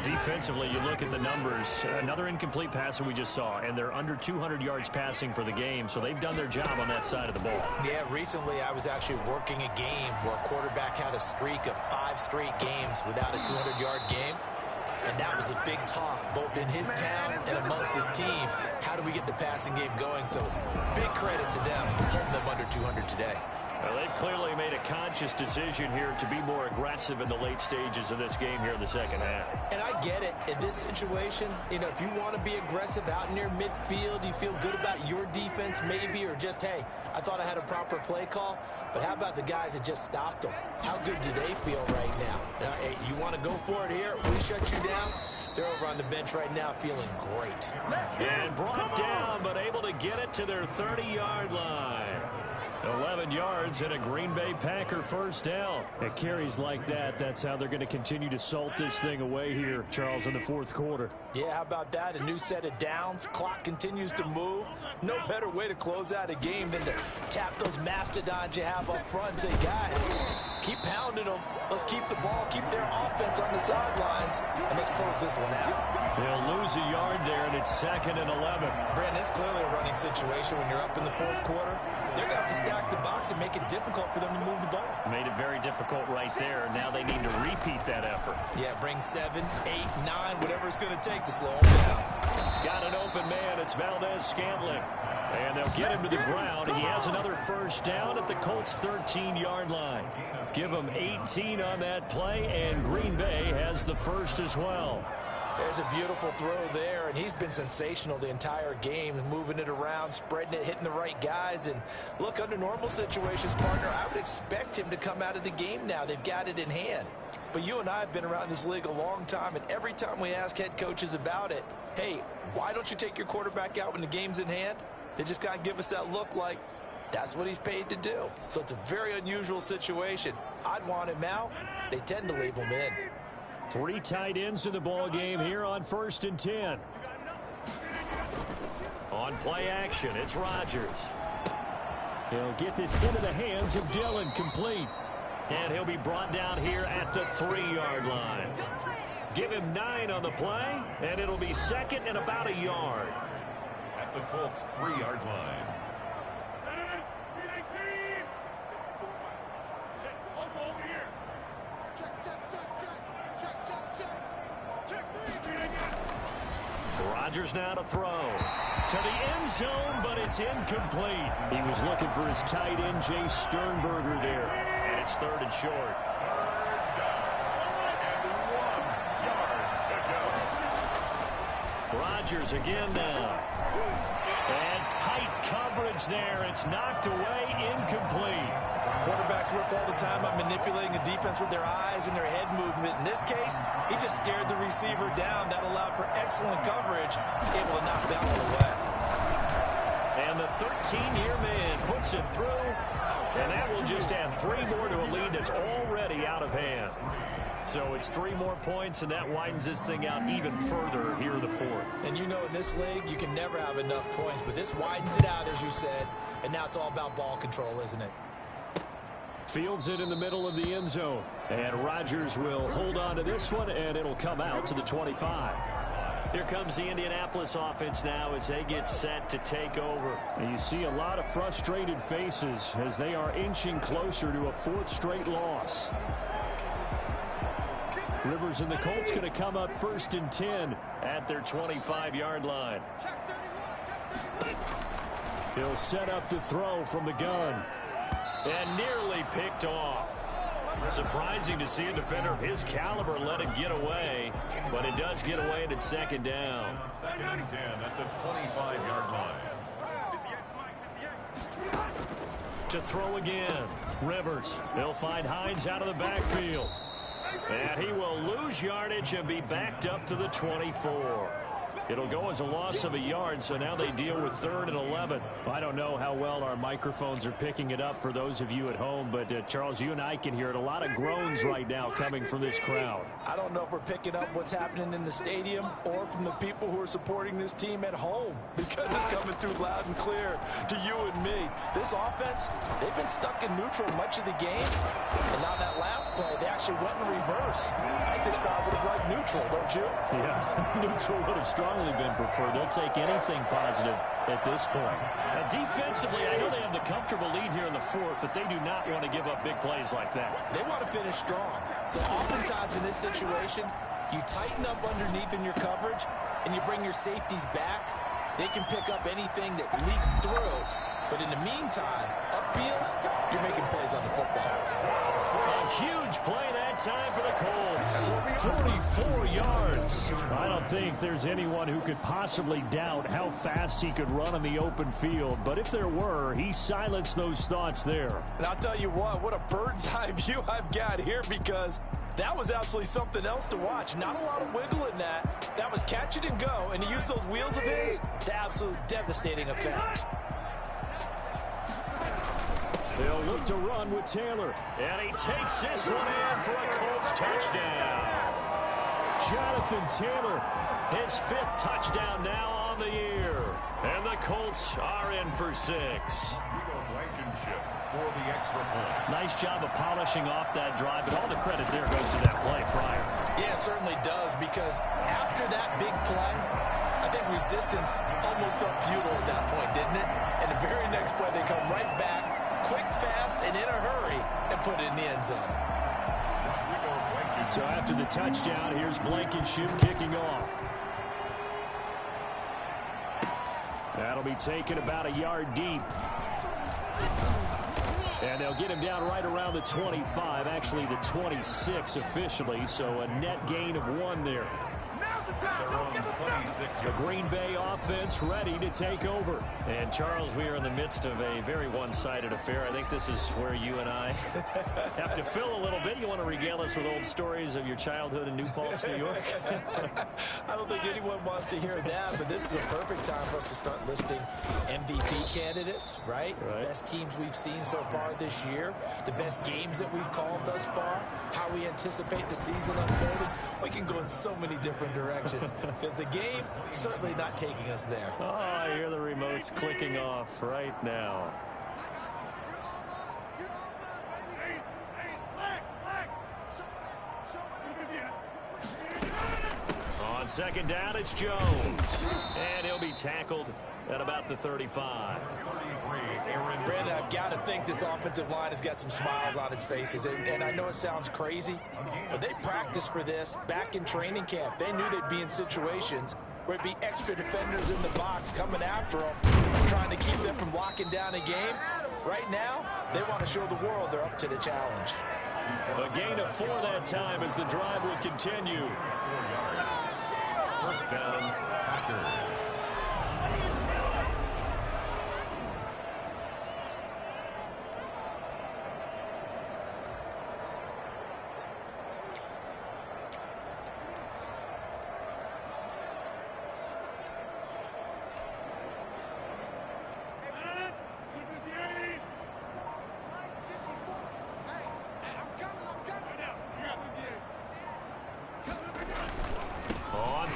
Defensively, you look at the numbers. Another incomplete passer we just saw, and they're under 200 yards passing for the game, so they've done their job on that side of the ball. Yeah, recently I was actually working a game where a quarterback had a streak of 5 straight games without a 200-yard game, and that was a big talk both in his town and amongst his team. How do we get the passing game going? So big credit to them holding them under 200 today. Well, they've clearly made a conscious decision here to be more aggressive in the late stages of this game here in the second half. And I get it. In this situation, you know, if you want to be aggressive out near midfield, you feel good about your defense maybe, or just, hey, I thought I had a proper play call. But how about the guys that just stopped them? How good do they feel right now? Hey, you want to go for it here? We shut you down. They're over on the bench right now feeling great. And brought down, but able to get it to their 30-yard line. 11 yards and a Green Bay Packer first down. At carries like that, that's how they're going to continue to salt this thing away here, Charles, in the fourth quarter. Yeah, how about that? A new set of downs. Clock continues to move. No better way to close out a game than to tap those mastodons you have up front and say, guys, keep pounding them. Let's keep the ball, keep their offense on the sidelines, and let's close this one out. They'll lose a yard there, and it's 2nd and 11. Brandon, it's clearly a running situation when you're up in the fourth quarter. They're going to have to stack the box and make it difficult for them to move the ball. Made it very difficult right there. Now they need to repeat that effort. Yeah, bring 7, 8, 9, whatever it's going to take to slow them down. Got an open man. It's Valdez-Scantling. And they'll get him to the ground. He has another first down at the Colts' 13-yard line. Give him 18 on that play, and Green Bay has the first as well. There's a beautiful throw there, and he's been sensational the entire game, moving it around, spreading it, hitting the right guys. And look, under normal situations, partner, I would expect him to come out of the game now. They've got it in hand. But you and I have been around this league a long time, and every time we ask head coaches about it, hey, why don't you take your quarterback out when the game's in hand? They just kind of give us that look like that's what he's paid to do. So it's a very unusual situation. I'd want him out. They tend to leave him in. 3 tight ends in the ball game here on 1st and 10. On play action, it's Rodgers. He'll get this into the hands of Dillon, complete. And he'll be brought down here at the 3-yard line. Give him 9 on the play, and it'll be 2nd and about a yard. At the Colts' 3-yard line. Rodgers now to throw. To the end zone, but it's incomplete. He was looking for his tight end, Jay Sternberger there. And it's 3rd and short. Rodgers again now. And tight coverage there. It's knocked away, incomplete. Quarterbacks work all the time on manipulating a defense with their eyes and their head movement. In this case, he just stared the receiver down. That allowed for excellent coverage, able to knock that one away. And the 13-year man puts it through, and that will just add 3 more to a lead that's already out of hand. So it's 3 more points, and that widens this thing out even further here in the 4th. And you know, in this league, you can never have enough points, but this widens it out, as you said, and now it's all about ball control, isn't it? Fields it in the middle of the end zone. And Rodgers will hold on to this one, and it'll come out to the 25. Here comes the Indianapolis offense now as they get set to take over. And you see a lot of frustrated faces as they are inching closer to a 4th straight loss. Rivers and the Colts going to come up 1st and 10 at their 25-yard line. He'll set up to throw from the gun. And nearly picked off. Surprising to see a defender of his caliber let it get away, but it does get away and it's 2nd down. 2nd and 10 at the 25-yard line. To throw again. Rivers. They'll find Hines out of the backfield. And he will lose yardage and be backed up to the 24. It'll go as a loss of a yard, so now they deal with 3rd and 11. I don't know how well our microphones are picking it up for those of you at home, but Charles, you and I can hear it. A lot of groans right now coming from this crowd. I don't know if we're picking up what's happening in the stadium or from the people who are supporting this team at home, because it's coming through loud and clear to you and me. This offense, they've been stuck in neutral much of the game, and on that last play, they actually went in reverse. I think this crowd would have liked neutral, don't you? Yeah, neutral would have strongly been preferred. They'll take anything positive at this point. Now, defensively, I know they have the comfortable lead here in the 4th, but they do not want to give up big plays like that. They want to finish strong. So oftentimes in this situation, you tighten up underneath in your coverage, and you bring your safeties back. They can pick up anything that leaks through. But in the meantime, upfield, you're making plays on the football. A huge play that time for the Colts. 44 yards. I don't think there's anyone who could possibly doubt how fast he could run in the open field. But if there were, he silenced those thoughts there. And I'll tell you what a bird's eye view I've got here, because that was absolutely something else to watch. Not a lot of wiggle in that. That was catch it and go. And he used those wheels of his to absolutely devastating effect. They'll look to run with Taylor. And he takes this one in for a Colts touchdown. Jonathan Taylor, his 5th touchdown now on the year. And the Colts are in for 6. Blankenship for the extra point. nice job of polishing off that drive, but all the credit there goes to that play prior. Yeah, it certainly does, because after that big play, I think resistance almost felt futile at that point, didn't it? And the very next play, they come right back, quick, fast, and in a hurry, and put it in the end zone. So after the touchdown, here's Blankenship kicking off. That'll be taken about a yard deep. And they'll get him down right around the 25, actually the 26 officially, so a net gain of 1 there. The Green Bay offense ready to take over. And, Charles, we are in the midst of a very one-sided affair. I think this is where you and I have to fill a little bit. You want to regale us with old stories of your childhood in New Paltz, New York? I don't think anyone wants to hear that, but this is a perfect time for us to start listing MVP candidates, right? Best teams we've seen so far this year, the best games that we've called thus far, how we anticipate the season unfolding. We can go in so many different directions because the game certainly not taking us there. Oh, I hear the remotes clicking off right now. On second down, it's Jones. And he'll be tackled at about the 35. Brandon, I've got to think this offensive line has got some smiles on its faces. And I know it sounds crazy, but they practiced for this back in training camp. They knew they'd be in situations where it'd be extra defenders in the box coming after them, trying to keep them from locking down a game. Right now, they want to show the world they're up to the challenge. A gain of 4 that time as the drive will continue. First down, Packers.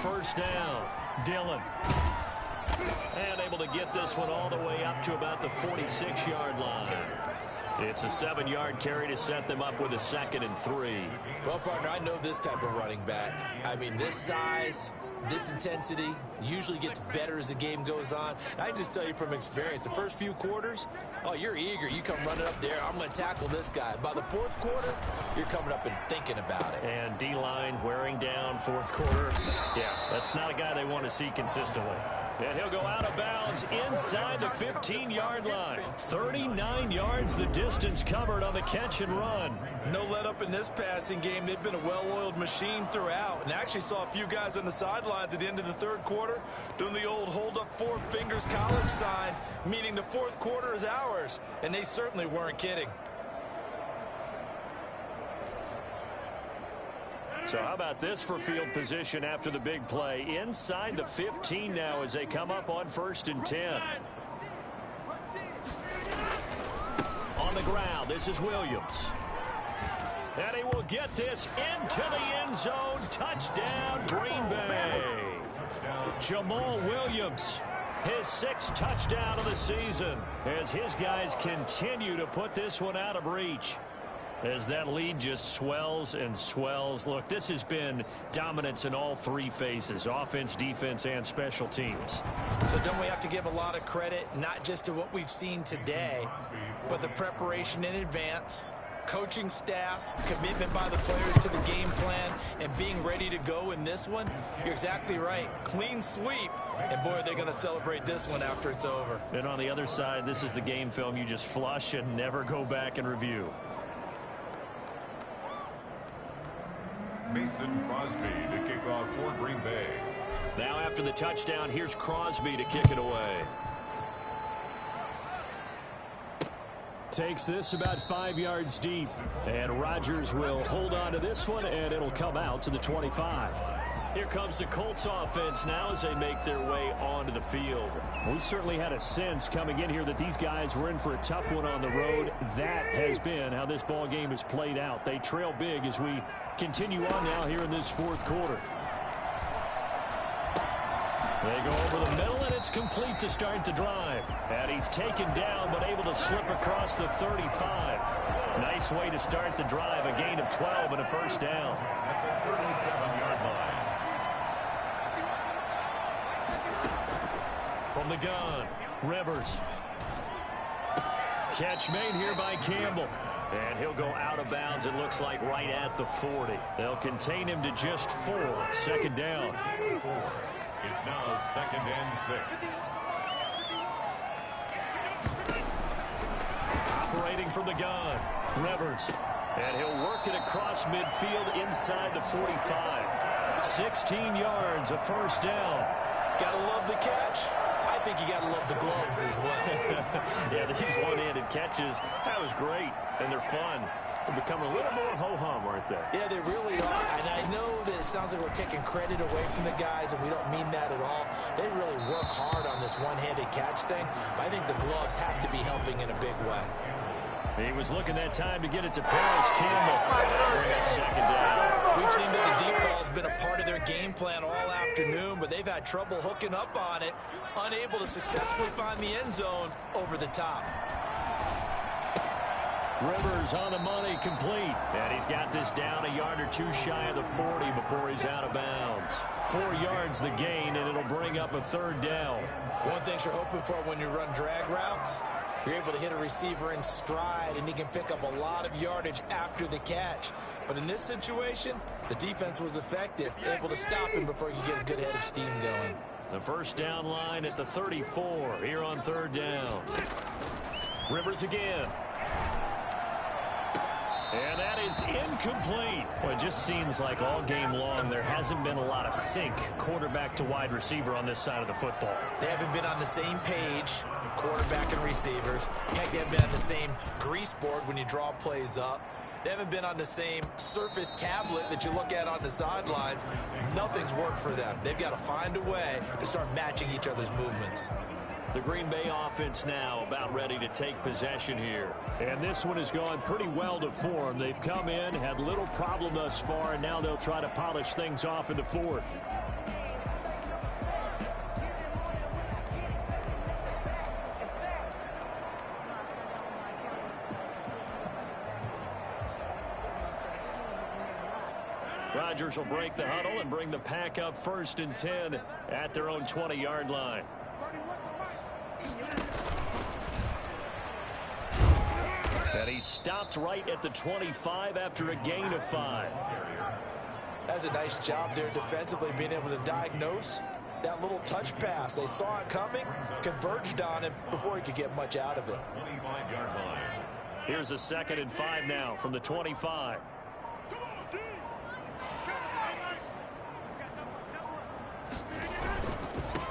First down, Dillon. And able to get this one all the way up to about the 46-yard line. It's a 7-yard carry to set them up with a 2nd and 3. Well, partner, I know this type of running back. I mean, this size, this intensity usually gets better as the game goes on. And I just tell you from experience, the first few quarters, oh, you're eager. You come running up there, I'm going to tackle this guy. By the 4th quarter, you're coming up and thinking about it. And D-line wearing down 4th quarter. Yeah, that's not a guy they want to see consistently. And he'll go out of bounds inside the 15-yard line. 39 yards the distance covered on the catch and run. No let up in this passing game. They've been a well-oiled machine throughout. And actually saw a few guys on the sidelines at the end of the 3rd quarter doing the old hold up 4 fingers college sign, meaning the 4th quarter is ours. And they certainly weren't kidding. So how about this for field position after the big play? Inside the 15 now as they come up on 1st and 10. On the ground, this is Williams. And he will get this into the end zone. Touchdown, Green Bay. Jamal Williams, his 6th touchdown of the season, as his guys continue to put this one out of reach. As that lead just swells and swells. Look, this has been dominance in all 3 phases, offense, defense, and special teams. So don't we have to give a lot of credit, not just to what we've seen today, but the preparation in advance, coaching staff, commitment by the players to the game plan, and being ready to go in this one? You're exactly right. Clean sweep. And, boy, they're going to celebrate this one after it's over. And on the other side, this is the game film you just flush and never go back and review. Mason Crosby to kick off for Green Bay. Now after the touchdown, here's Crosby to kick it away. Takes this about 5 yards deep. And Rodgers will hold on to this one, and it'll come out to the 25. Here comes the Colts offense now as they make their way onto the field. We certainly had a sense coming in here that these guys were in for a tough one on the road. That has been how this ball game has played out. They trail big as we continue on now here in this 4th quarter. They go over the middle, and it's complete to start the drive. And he's taken down, but able to slip across the 35. Nice way to start the drive. A gain of 12 and a 1st down. At the 37-yard line. From the gun, Rivers. Catch made here by Campbell. And he'll go out of bounds, it looks like, right at the 40. They'll contain him to just 4. 2nd down. It's now 2nd and 6. Operating from the gun, Rivers. And he'll work it across midfield inside the 45. 16 yards, a 1st down. Gotta love the catch. I think you gotta love the gloves as well. Yeah, these one-handed catches, that was great, and they're fun. They're becoming a little more ho-hum, aren't they? Yeah, they really are. And I know that it sounds like we're taking credit away from the guys, and we don't mean that at all. They really work hard on this one-handed catch thing. I think the gloves have to be helping in a big way. He was looking that time to get it to Paris Campbell. Bring up 2nd down. We've seen that the deep ball has been a part of their game plan all afternoon, but they've had trouble hooking up on it, unable to successfully find the end zone over the top. Rivers on the money, complete. And he's got this down a yard or 2 shy of the 40 before he's out of bounds. 4 yards the gain, and it'll bring up a 3rd down. One thing you're hoping for when you run drag routes, you're able to hit a receiver in stride, and he can pick up a lot of yardage after the catch. But in this situation, the defense was effective, able to stop him before he could get a good head of steam going. The 1st down line at the 34 here on 3rd down. Rivers again. And that is incomplete. Well, it just seems like all game long there hasn't been a lot of sync quarterback to wide receiver on this side of the football. They haven't been on the same page, quarterback and receivers. Heck, they haven't been on the same grease board when you draw plays up. They haven't been on the same surface tablet that you look at on the sidelines. Nothing's worked for them. They've got to find a way to start matching each other's movements. The Green Bay offense now about ready to take possession here. And this one has gone pretty well to form. They've come in, had little problem thus far, and now they'll try to polish things off in the 4th. Rodgers will break the huddle and bring the pack up 1st and 10 at their own 20-yard line. And he stopped right at the 25 after a gain of 5. That's a nice job there defensively, being able to diagnose that little touch pass. They saw it coming, converged on him before he could get much out of it. 25-yard line. Here's a 2nd and 5 now from the 25.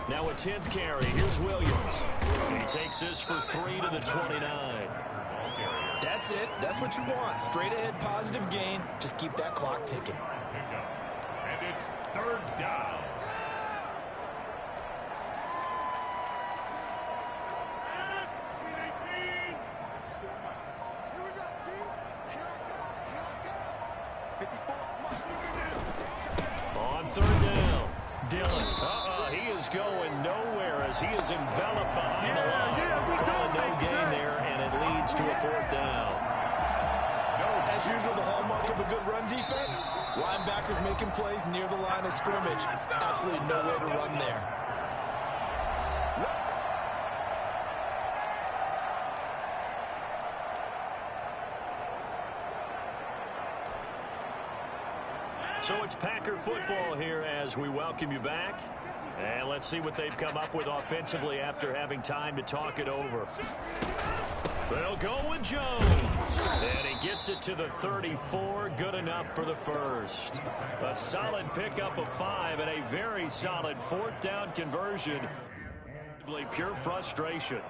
Now a 10th carry. Here's Williams. He takes this for 3 to the 29. That's it. That's what you want. Straight ahead positive gain. Just keep that clock ticking. go. And it's third down. On third down, Dillon. He is going nowhere as he is enveloped behind the line. Calling no gain there, and it leads to a fourth down. As usual, the hallmark of a good run defense, linebackers making plays near the line of scrimmage. Absolutely nowhere to run there. So it's Packer football here as we welcome you back. And let's see what they've come up with offensively after having time to talk it over. They'll go with Jones. And he gets it to the 34. Good enough for the first. A solid pickup of 5 and a very solid fourth down conversion. Pure frustration.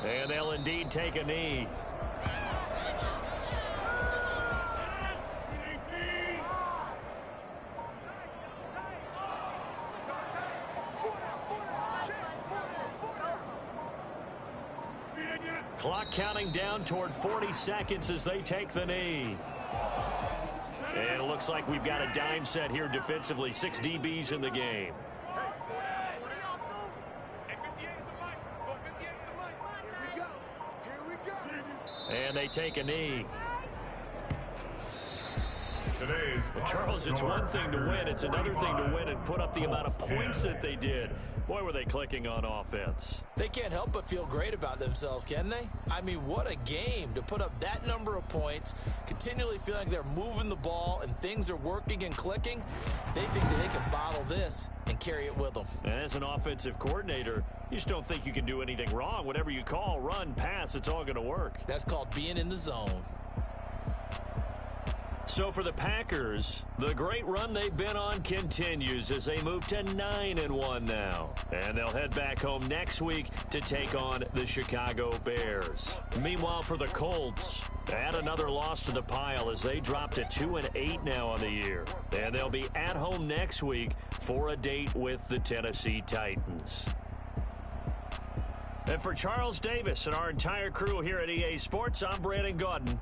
And they'll indeed take a knee. Clock counting down toward 40 seconds as they take the knee. And it looks like we've got a dime set here defensively. 6 DBs in the game. And they take a knee. Well, Charles, it's one thing to win. It's another thing to win and put up the amount of points that they did. Boy, were they clicking on offense. They can't help but feel great about themselves, can they? I mean, what a game to put up that number of points, continually feeling like they're moving the ball and things are working and clicking. They think that they can bottle this and carry it with them. And as an offensive coordinator, you just don't think you can do anything wrong. Whatever you call, run, pass, it's all going to work. That's called being in the zone. So for the Packers, the great run they've been on continues as they move to 9-1 now. And they'll head back home next week to take on the Chicago Bears. Meanwhile, for the Colts, add another loss to the pile as they drop to 2-8 now on the year. And they'll be at home next week for a date with the Tennessee Titans. And for Charles Davis and our entire crew here at EA Sports, I'm Brandon Gaudin.